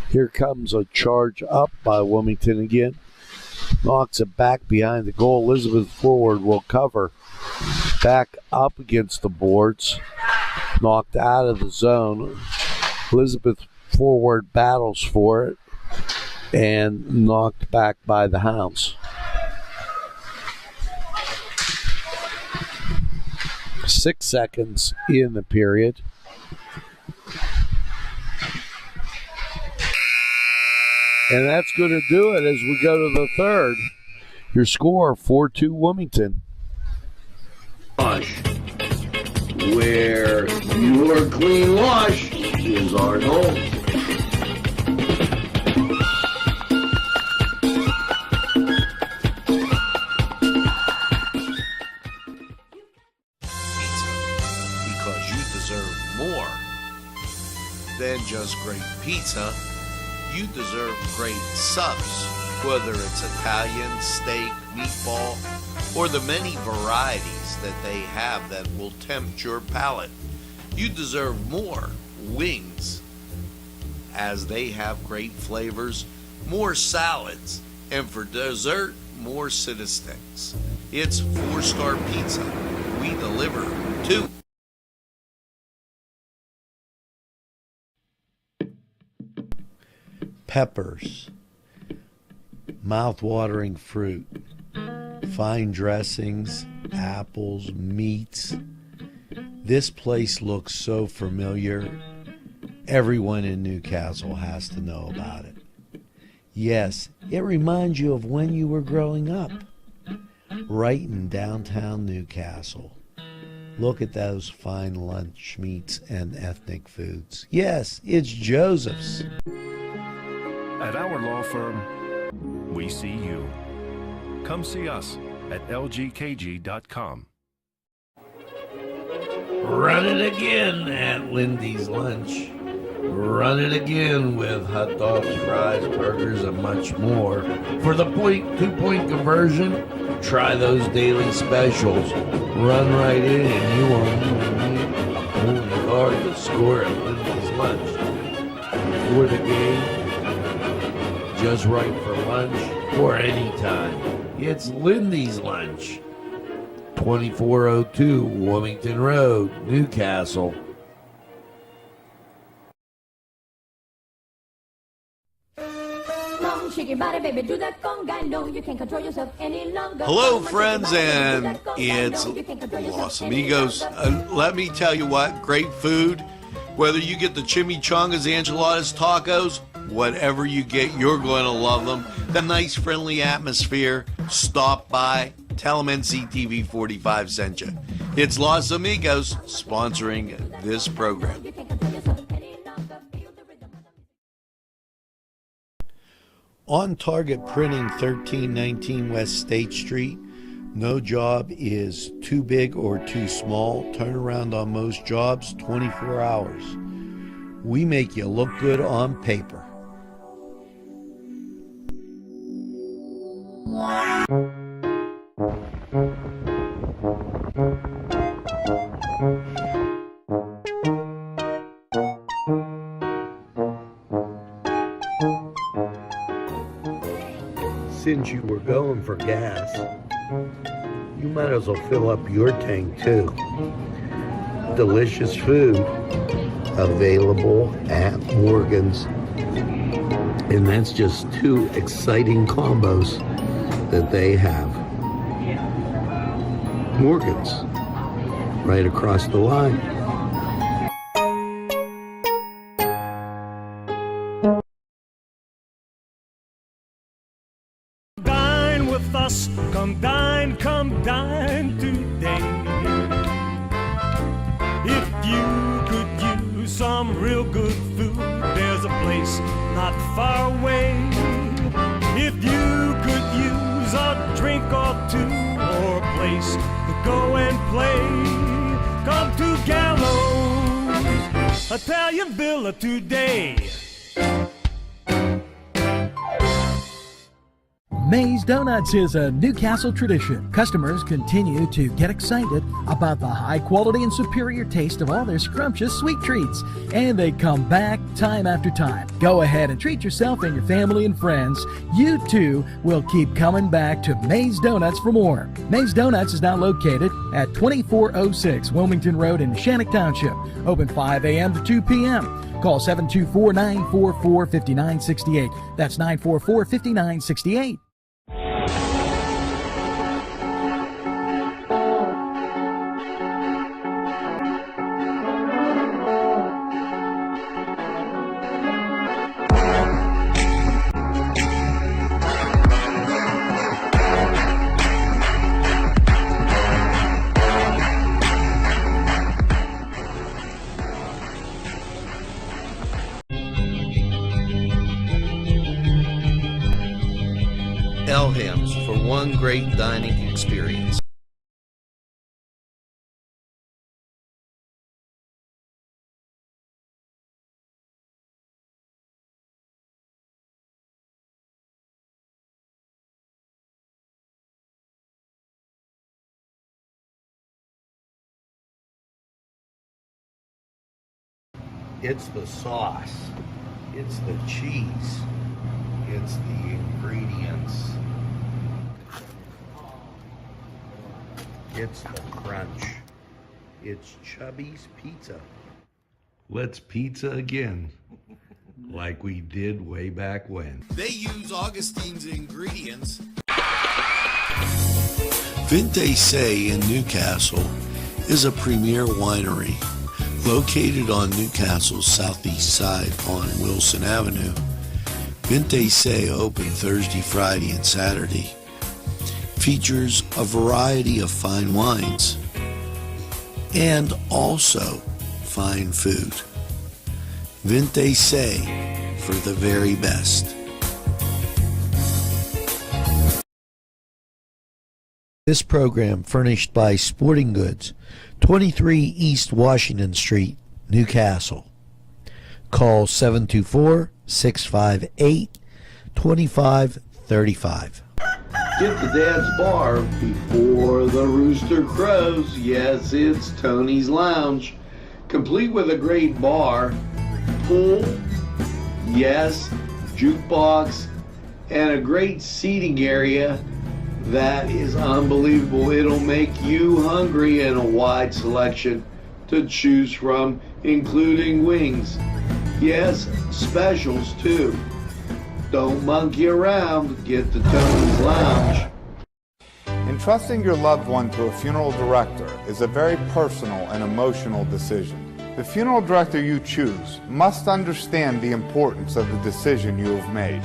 Here comes a charge up by Wilmington again. Knocks it back behind the goal. Elizabeth forward will cover. Back up against the boards. Knocked out of the zone. Elizabeth forward battles for it. And knocked back by the Hounds. 6 seconds in the period. And that's going to do it as we go to the third. Your score, 4-2 Wilmington. Where your clean wash is our goal. Because you deserve more than just great pizza. You deserve great subs, whether it's Italian, steak, meatball, or the many varieties that they have that will tempt your palate. You deserve more wings, as they have great flavors, more salads, and for dessert, more Cita Sticks. It's 4-star pizza. We deliver too. Peppers, mouth-watering fruit, fine dressings, apples, meats. This place looks so familiar. Everyone in Newcastle has to know about it. Yes, it reminds you of when you were growing up, right in downtown Newcastle. Look at those fine lunch meats and ethnic foods. Yes, it's Joseph's. At our law firm, we see you. Come see us at lgkg.com. Run it again at Lindy's Lunch. Run it again with hot dogs, fries, burgers, and much more. For the 2-point conversion, try those daily specials. Run right in and you won't need hard to score at Lindy's Lunch. For the game, just right for lunch or any time. It's Lindy's Lunch. 2402 Wilmington Road, Newcastle. Hello, friends, and it's Los Amigos. Let me tell you what, great food. Whether you get the chimichangas, enchiladas, tacos, whatever you get, you're going to love them. The nice, friendly atmosphere. Stop by. Tell them NCTV45 sent you. It's Los Amigos sponsoring this program. On Target Printing, 1319 West State Street. No job is too big or too small. Turnaround on most jobs, 24 hours. We make you look good on paper. Since you were going for gas, you might as well fill up your tank too. Delicious food available at Morgan's. And that's just 2 exciting combos that they have. Morgan's, right across the line. Dine with us, come dine today. If you could use some real good food, there's a place not far away. If you could use a drink drink or two, or a place to go and play. Come to Gallows Italian Villa today. May's Donuts is a Newcastle tradition. Customers continue to get excited about the high quality and superior taste of all their scrumptious sweet treats, and they come back time after time. Go ahead and treat yourself and your family and friends. You too will keep coming back to May's Donuts for more. May's Donuts is now located at 2406 Wilmington Road in Shannock Township. Open 5 a.m. to 2 p.m. Call 724-944-5968. That's 944-5968. Elham's for one great dining experience. It's the sauce, it's the cheese, it's the ingredients, it's the crunch, it's Chubby's Pizza. Let's pizza again, like we did way back when. They use Augustine's ingredients. Vinte Say in Newcastle is a premier winery located on Newcastle's southeast side on Wilson Avenue. Vinte Say open Thursday, Friday, and Saturday. Features a variety of fine wines and also fine food. Vinte Say for the very best. This program furnished by Sporting Goods, 23 East Washington Street, Newcastle. Call 724-658-2535. Get to Dad's Bar before the rooster crows. Yes, it's Tony's Lounge. Complete with a great bar, pool, yes, jukebox, and a great seating area that is unbelievable. It'll make you hungry, and a wide selection to choose from, including wings. Yes, specials too. Don't monkey around. Get to Tony's Lounge. Entrusting your loved one to a funeral director is a very personal and emotional decision. The funeral director you choose must understand the importance of the decision you have made.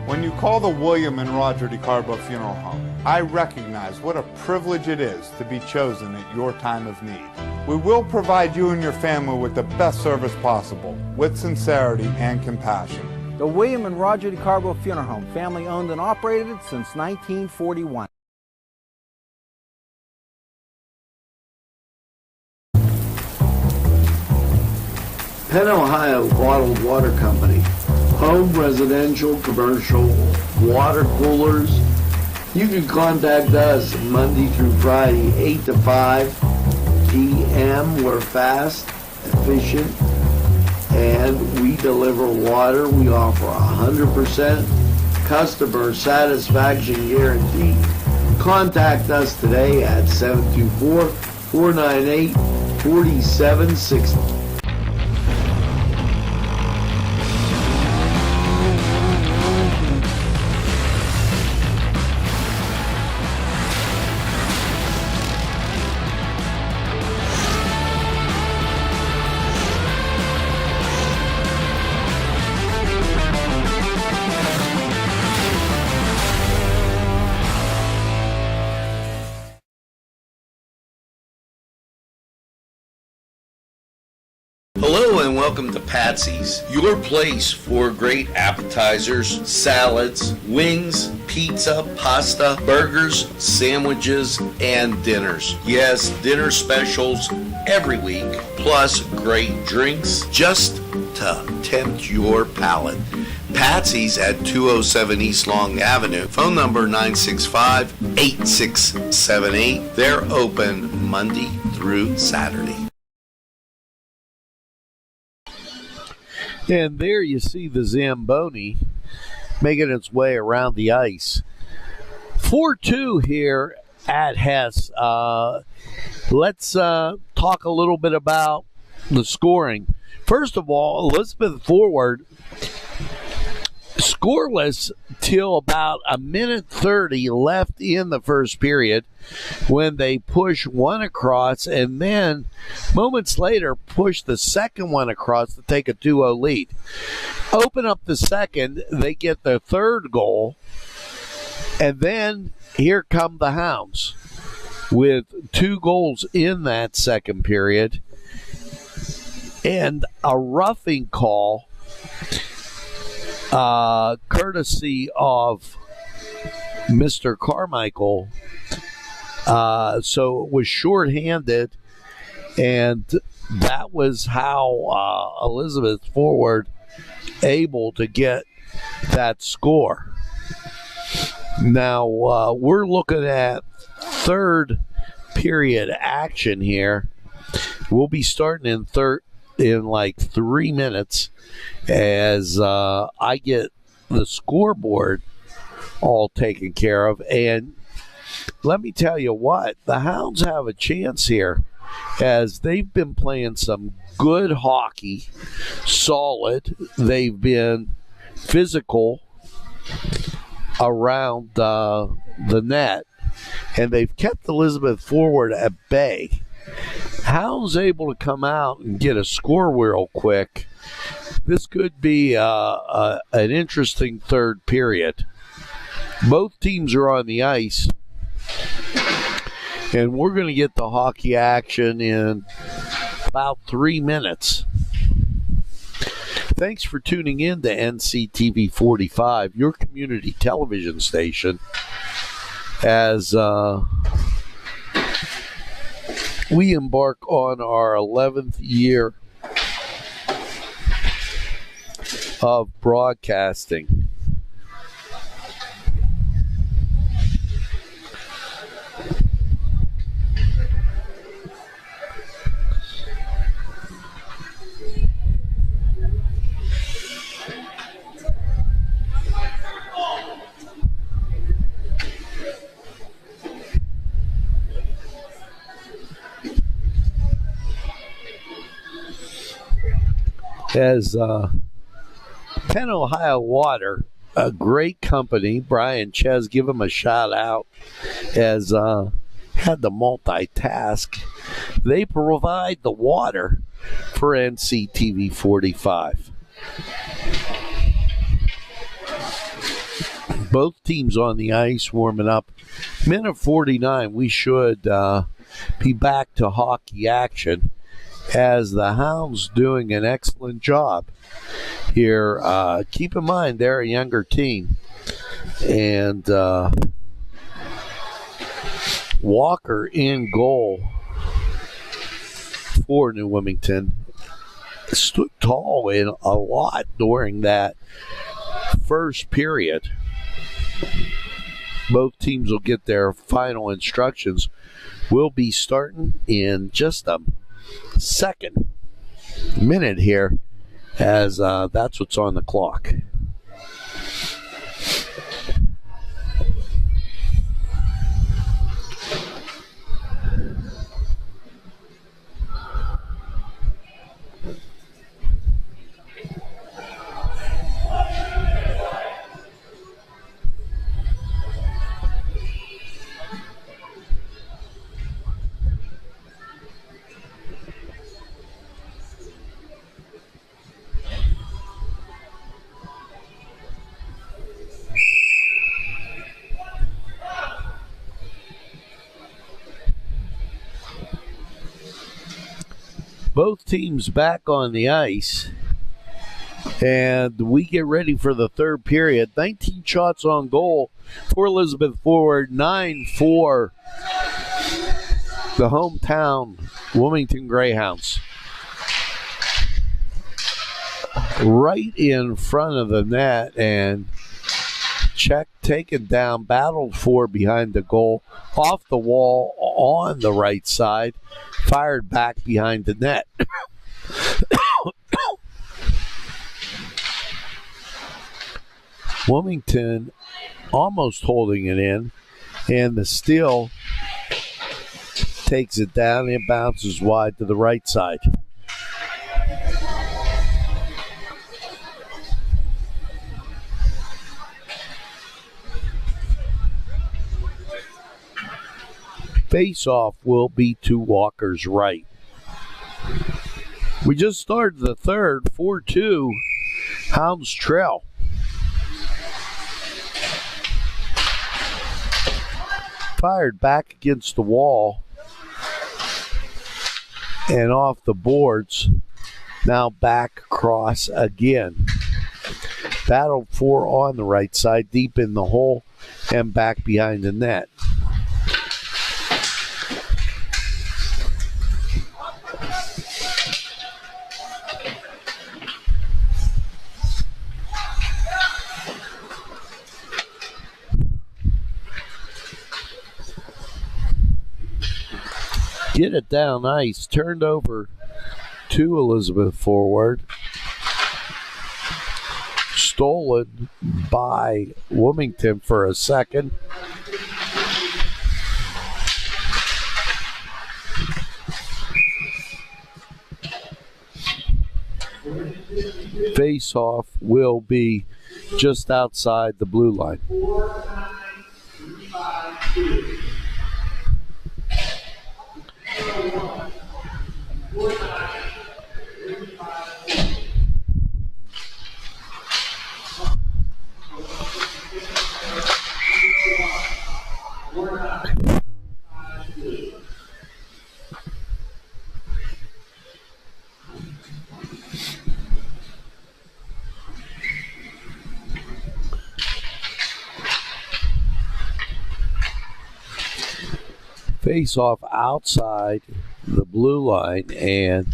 When you call the William and Roger DeCarbo Funeral Home, I recognize what a privilege it is to be chosen at your time of need. We will provide you and your family with the best service possible, with sincerity and compassion. The William and Roger DeCarbo Funeral Home, family owned and operated since 1941. Penn Ohio Bottled Water Company. Home, residential, commercial, water coolers. You can contact us Monday through Friday, 8 to 5 p.m. We're fast, efficient, and we deliver water. We offer 100% customer satisfaction guarantee. Contact us today at 724-498-4760. and welcome to Patsy's, your place for great appetizers, salads, wings, pizza, pasta, burgers, sandwiches, and dinners. Yes, dinner specials every week, plus great drinks just to tempt your palate. Patsy's at 207 East Long Avenue. Phone number 965-8678. They're open Monday through Saturday. And there you see the Zamboni making its way around the ice. 4-2 here at Hess. Let's talk a little bit about the scoring. First of all, Elizabeth forward scoreless till about a minute 30 left in the first period when they push one across and then moments later push the second one across to take a 2-0 lead. Open up the second, they get their third goal, and then here come the Hounds with 2 goals in that second period and a roughing call courtesy of Mr. Carmichael. So it was shorthanded, and that was how Elizabeth forward able to get that score. Now we're looking at third period action here. We'll be starting in like 3 minutes as I get the scoreboard all taken care of. And let me tell you what, the Hounds have a chance here as they've been playing some good hockey, solid. They've been physical around the net, and they've kept Elizabeth forward at bay. Hounds able to come out and get a score real quick. This could be an interesting third period. Both teams are on the ice, and we're going to get the hockey action in about 3 minutes. Thanks for tuning in to NCTV45, your community television station, as we embark on our 11th year of broadcasting. As Penn Ohio Water, a great company, Brian Ches, give him a shout out, as had to multitask. They provide the water for NCTV45. Both teams on the ice warming up. Minute 49, we should be back to hockey action, as the Hounds doing an excellent job here. Keep in mind, they're a younger team. And Walker in goal for New Wilmington stood tall in a lot during that first period. Both teams will get their final instructions. We'll be starting in just a second minute here, as that's what's on the clock. Both teams back on the ice. And we get ready for the third period. 19 shots on goal for Elizabeth Forward, 9 for the hometown Wilmington Greyhounds. Right in front of the net, and check taken down, battled for behind the goal, off the wall on the right side, fired back behind the net. Wilmington almost holding it in, and the steal takes it down and bounces wide to the right side. Face-off will be to Walker's right. We just started the third, 4-2, Hounds trail. Fired back against the wall and off the boards. Now back across again. Battled for on the right side, deep in the hole and back behind the net. Get it down ice, turned over to Elizabeth Forward. Stolen by Wilmington for a second. Face-off will be just outside the blue line. Face off outside the blue line and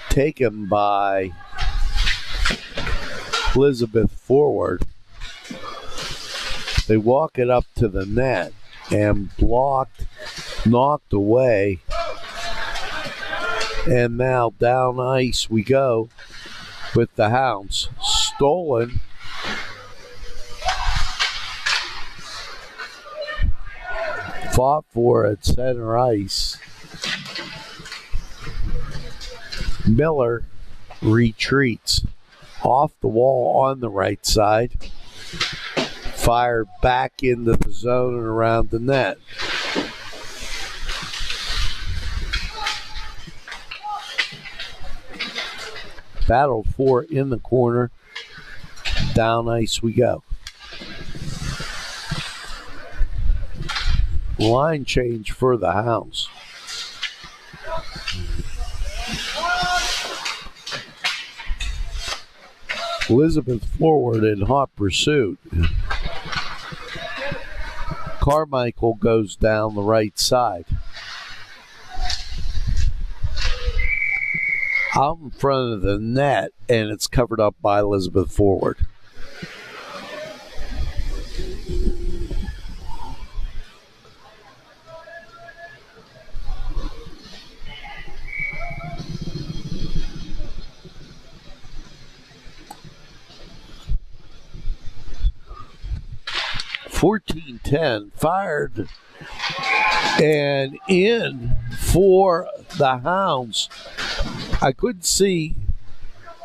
taken by Elizabeth Forward. They walk it up to the net and blocked, knocked away. And now down ice we go with the Hounds. Stolen. Fought for at center ice. Miller retreats off the wall on the right side. Fired back into the zone and around the net. Battled for in the corner. Down ice we go. Line change for the Hounds. Elizabeth Forward in hot pursuit. Carmichael goes down the right side. Out in front of the net, and it's covered up by Elizabeth Forward. .14-10 fired and in for the Hounds. I couldn't see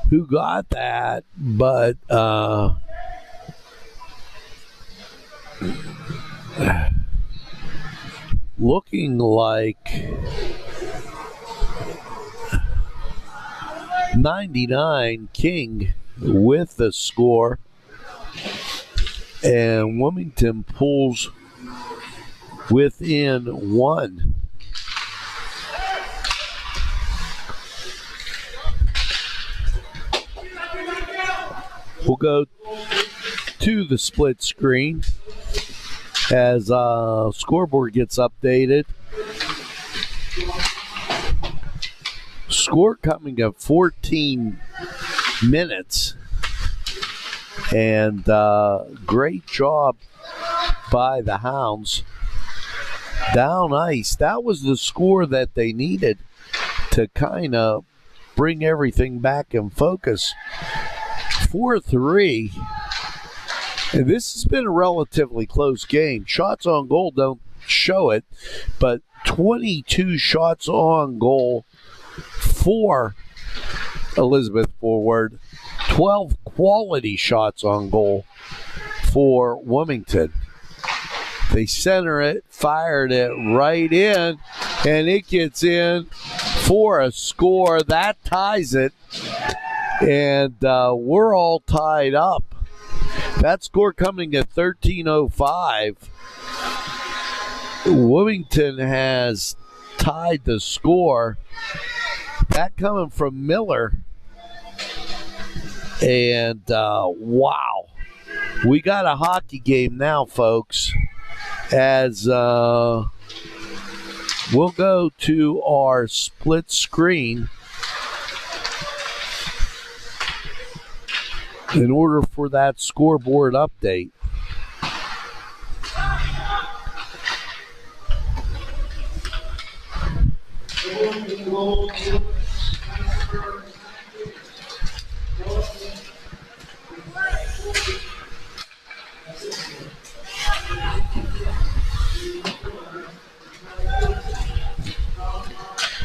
who got that, but looking like 99 King with the score. And Wilmington pulls within one. We'll go to the split screen as scoreboard gets updated. Score coming at 14 minutes. And great job by the Hounds. Down ice. That was the score that they needed to kind of bring everything back in focus. 4-3. And this has been a relatively close game. Shots on goal don't show it, but 22 shots on goal for Elizabeth Forward. 12 quality shots on goal for Wilmington. They center it, fired it right in, and it gets in for a score. That ties it, and we're all tied up. That score coming at 13:05. Wilmington has tied the score. That coming from Miller. And, wow. We got a hockey game now, folks, as we'll go to our split screen in order for that scoreboard update.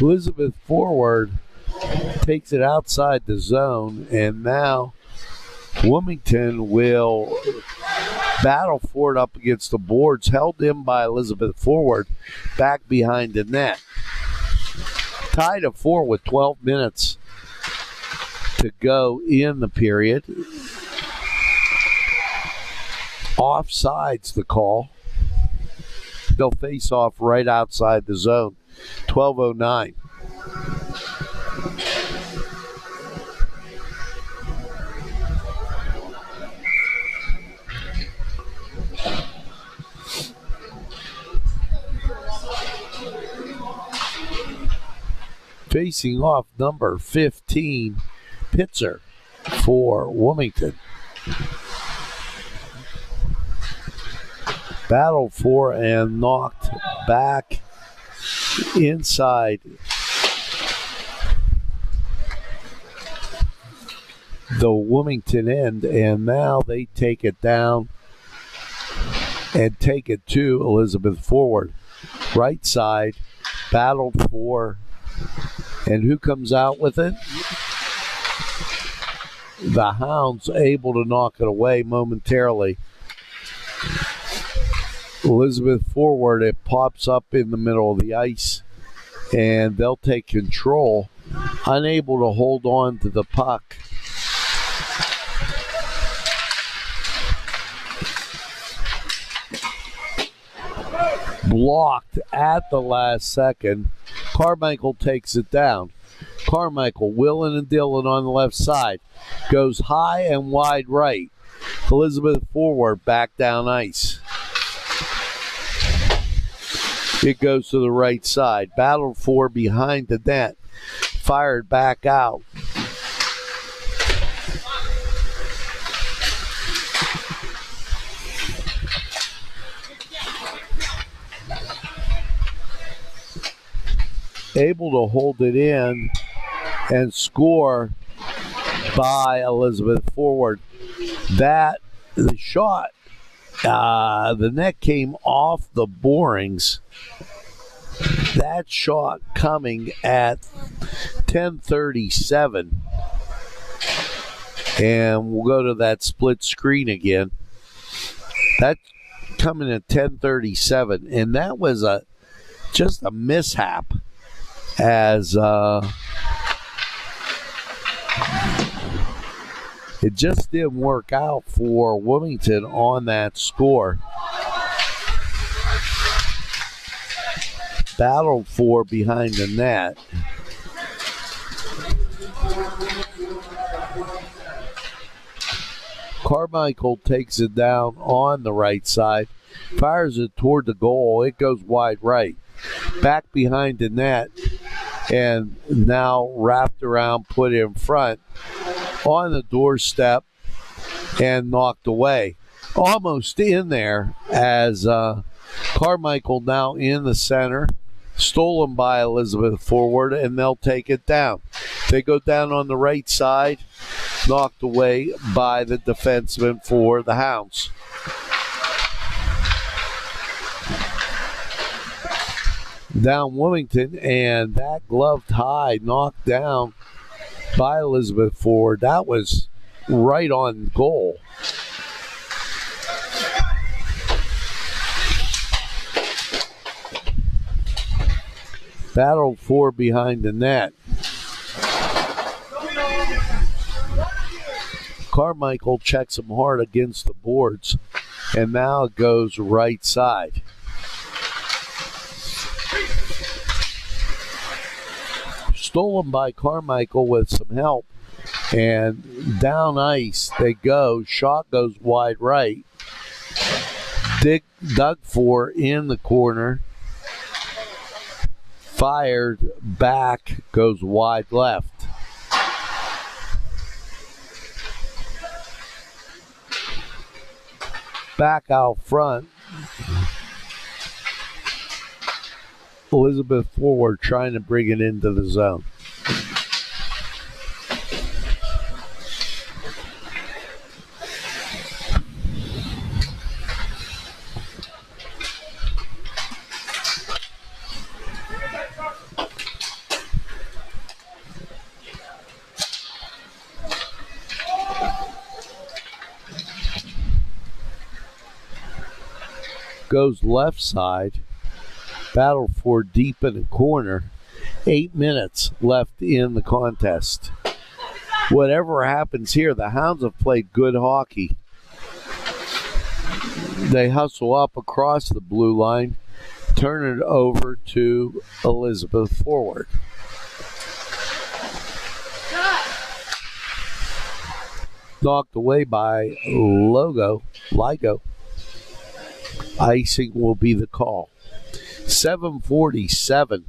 Elizabeth Forward takes it outside the zone, and now Wilmington will battle for it up against the boards, held in by Elizabeth Forward back behind the net. Tied at 4 with 12 minutes to go in the period. Offside's the call. They'll face off right outside the zone. 12:09. Facing off number 15, Pitzer for Wilmington. Battled for and knocked back inside the Wilmington end, and now they take it down and take it to Elizabeth Forward. Right side, battled for, and who comes out with it? The Hounds able to knock it away momentarily. Elizabeth Forward, it pops up in the middle of the ice, and they'll take control, unable to hold on to the puck. Blocked at the last second. Carmichael takes it down. Carmichael, Willen and Dillon on the left side. Goes high and wide right. Elizabeth Forward back down ice. It goes to the right side. Battled for behind the net. Fired back out. Able to hold it in and score by Elizabeth Forward. The shot, the net came off the borings. That shot coming at 10:37. And we'll go to that split screen again. That coming at 10:37. And that was just a mishap, as it just didn't work out for Wilmington on that score. Battled for behind the net. Carmichael takes it down on the right side, fires it toward the goal. It goes wide right. Back behind the net, and now wrapped around, put in front, on the doorstep, and knocked away. Almost in there as Carmichael now in the center, stolen by Elizabeth forward, and they'll take it down. They go down on the right side, knocked away by the defenseman for the Hounds. Down Wilmington, and that gloved high knocked down by Elizabeth Ford. That was right on goal. Battle for behind the net. Carmichael checks him hard against the boards, and now it goes right side. Stolen by Carmichael with some help, and down ice they go. Shot goes wide right. Dug for in the corner. Fired back, goes wide left. Back out front. Elizabeth forward trying to bring it into the zone. Goes left side. Battle for deep in the corner. 8 minutes left in the contest. Whatever happens here, the Hounds have played good hockey. They hustle up across the blue line, turn it over to Elizabeth forward. Knocked away by Ligo. Icing will be the call. 7:47.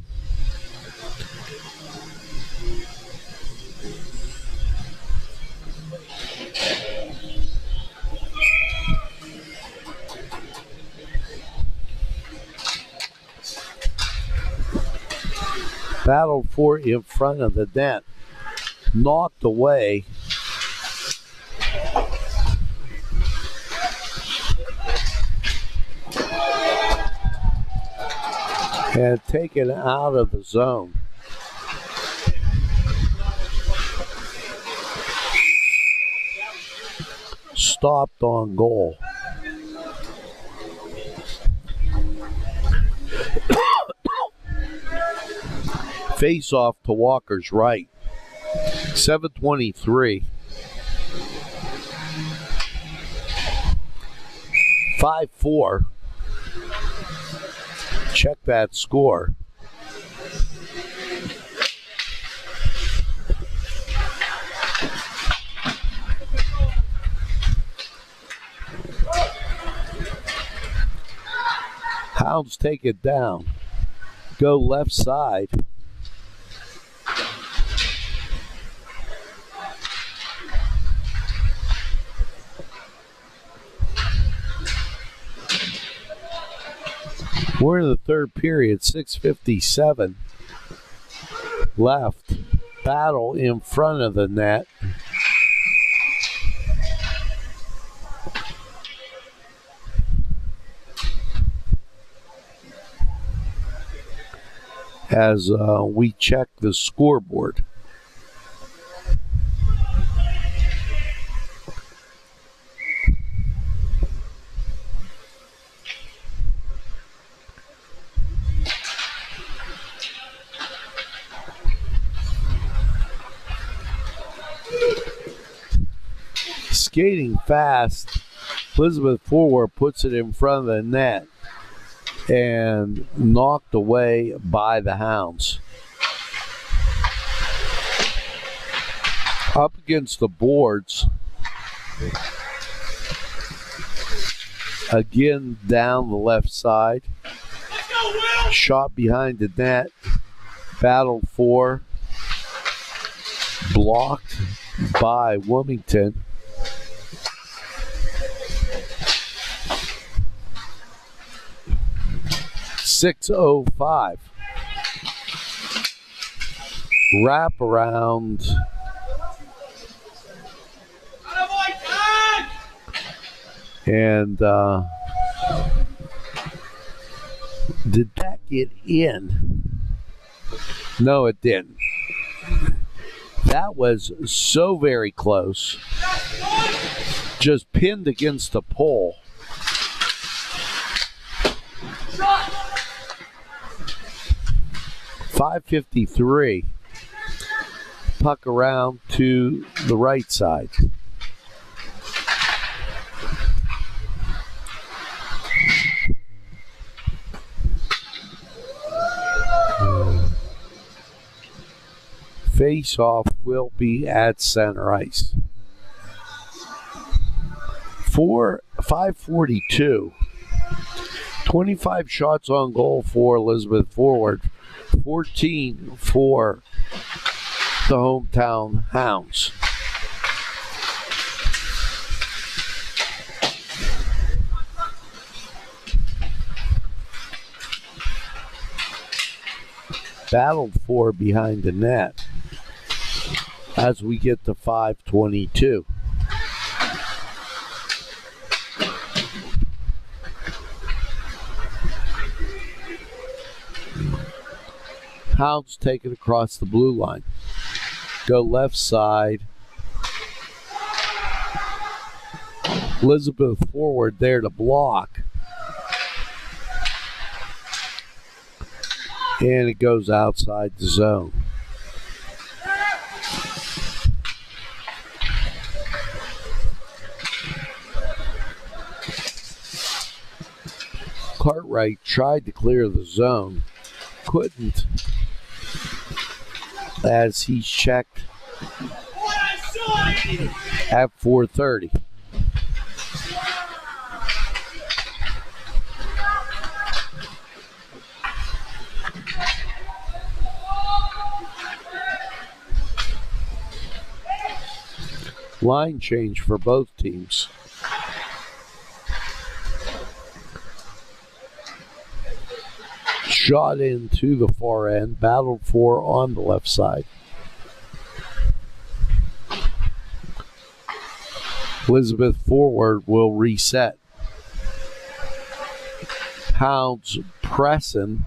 Battle for in front of the net. Knocked away. And taken out of the zone. Stopped on goal. Face off to Walker's right. 7:23. 5-4. Check that score. Hounds take it down. Go left side. We're in the third period, 6:57 left. Battle in front of the net. As we check the scoreboard. Skating fast, Elizabeth forward puts it in front of the net and knocked away by the Hounds. Up against the boards, Again down the left side. Shot behind the net. Battled for. Blocked by Wilmington. .605. Wrap around. And did that get in? No, it didn't. That was so very close. Just pinned against the pole. .553. Puck around to the right side. Face-off will be at center ice. 5:42. 25 shots on goal for Elizabeth forward. 14 for the hometown Hounds. Battled for behind the net as we get to 5:22. Hounds take it across the blue line. Go left side. Elizabeth forward there to block. And it goes outside the zone. Cartwright tried to clear the zone. Couldn't, as he's checked at 4:30. Line change for both teams. Shot into the far end, battled for on the left side. Elizabeth forward will reset. Hounds pressing.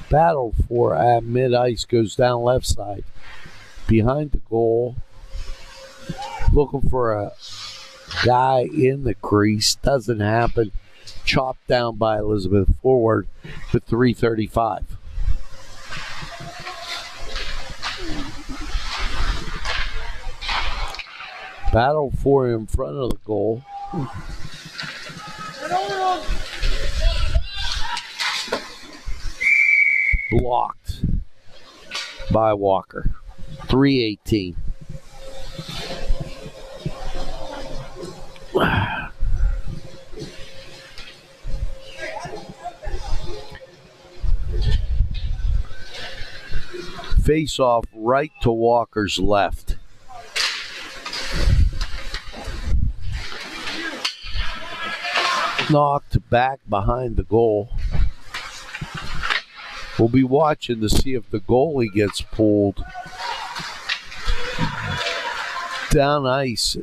Battle for at mid-ice, goes down left side. Behind the goal. Looking for a guy in the crease. Doesn't happen. Chopped down by Elizabeth forward with 3:35. Battle for in front of the goal. Blocked by Walker. 3:18. Face off right to Walker's left. Knocked back behind the goal. We'll be watching to see if the goalie gets pulled down ice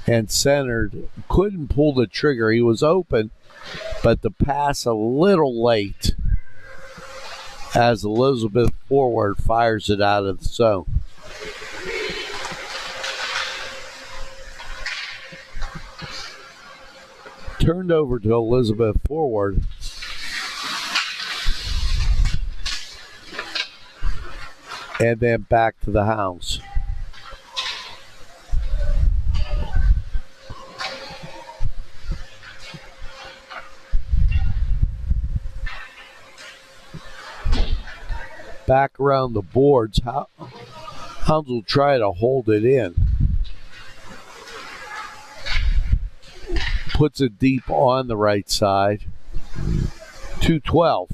and centered. Couldn't pull the trigger. He was open, but the pass a little late as Elizabeth forward fires it out of the zone. Turned over to Elizabeth forward. And then back to the Hounds. Back around the boards. Hounds will try to hold it in. Puts it deep on the right side. 212.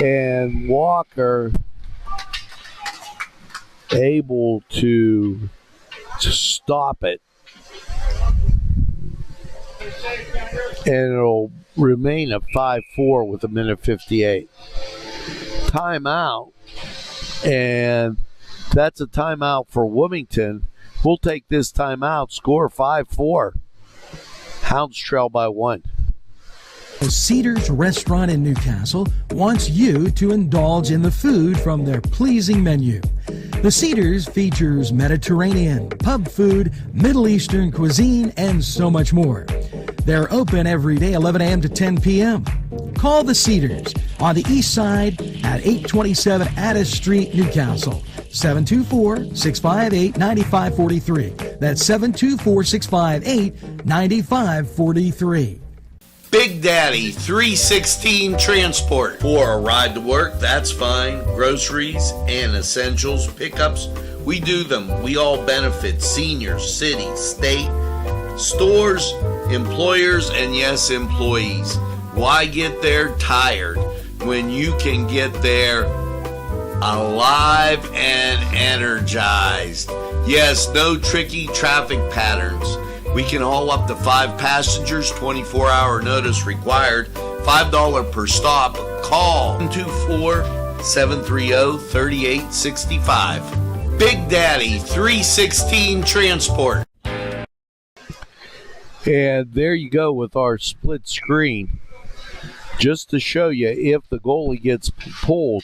And Walker able to stop it. And it'll remain at 5-4 with 1:58. Timeout. And that's a timeout for Wilmington. We'll take this timeout. Score 5-4. Hounds trail by 1. The Cedars Restaurant in Newcastle wants you to indulge in the food from their pleasing menu. The Cedars features Mediterranean, pub food, Middle Eastern cuisine, and so much more. They're open every day, 11 a.m. to 10 p.m. Call the Cedars on the east side at 827 Addis Street, Newcastle. 724-658-9543. That's 724-658-9543. Big Daddy 316 Transport. For a ride to work, that's fine. Groceries and essentials, pickups, we do them. We all benefit seniors, cities, state, stores, employers, and yes, employees. Why get there tired when you can get there alive and energized? Yes, no tricky traffic patterns. We can haul up to 5 passengers, 24-hour notice required, $5 per stop. Call 224-730-3865. Big Daddy 316 Transport. And there you go with our split screen. Just to show you if the goalie gets pulled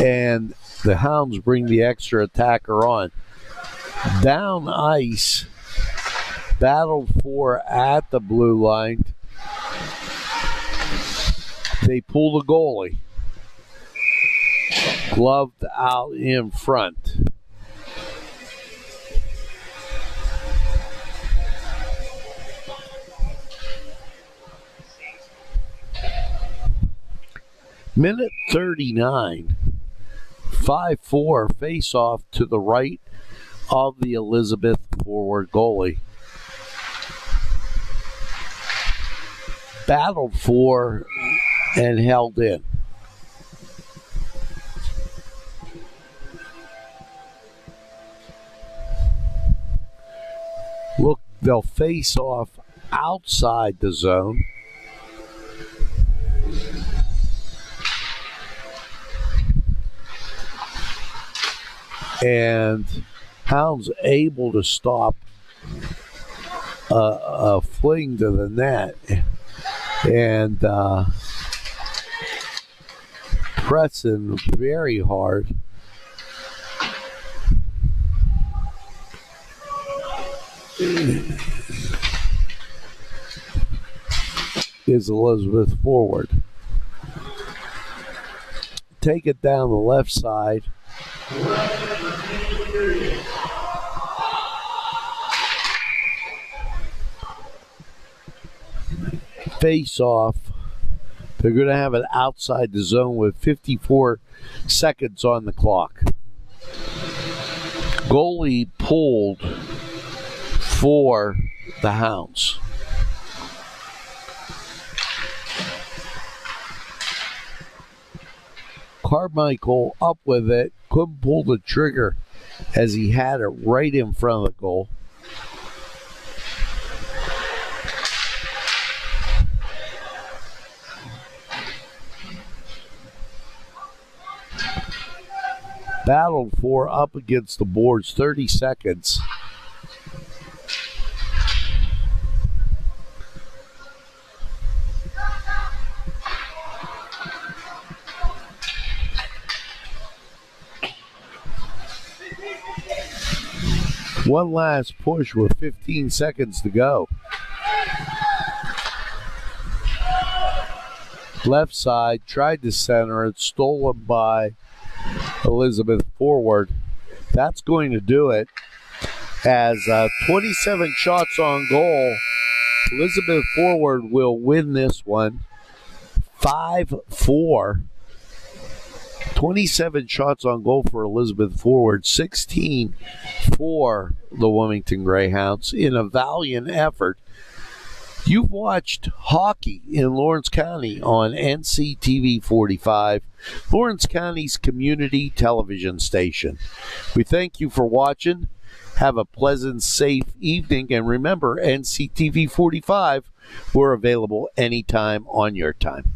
and the Hounds bring the extra attacker on. Down ice, battled for at the blue line. They pull the goalie. Gloved out in front. Minute 39. 5-4 face-off to the right of the Elizabeth forward goalie. Battled for and held in. Look, they'll face off outside the zone. And Hounds able to stop a fling to the net and pressing very hard. Is Elizabeth forward. Take it down the left side. Face off. They're going to have it outside the zone with 54 seconds on the clock. Goalie pulled for the Hounds. Carmichael up with it, couldn't pull the trigger as he had it right in front of the goal. Battled for up against the boards, 30 seconds. One last push with 15 seconds to go. Left side, tried to center it, stolen by Elizabeth forward. That's going to do it. as 27 shots on goal. Elizabeth Forward will win this one 5-4. 27 shots on goal for Elizabeth Forward, 16 for the Wilmington Greyhounds in a valiant effort. You've watched hockey in Lawrence County on NCTV45, Lawrence County's community television station. We thank you for watching. Have a pleasant, safe evening. And remember, NCTV45, we're available anytime on your time.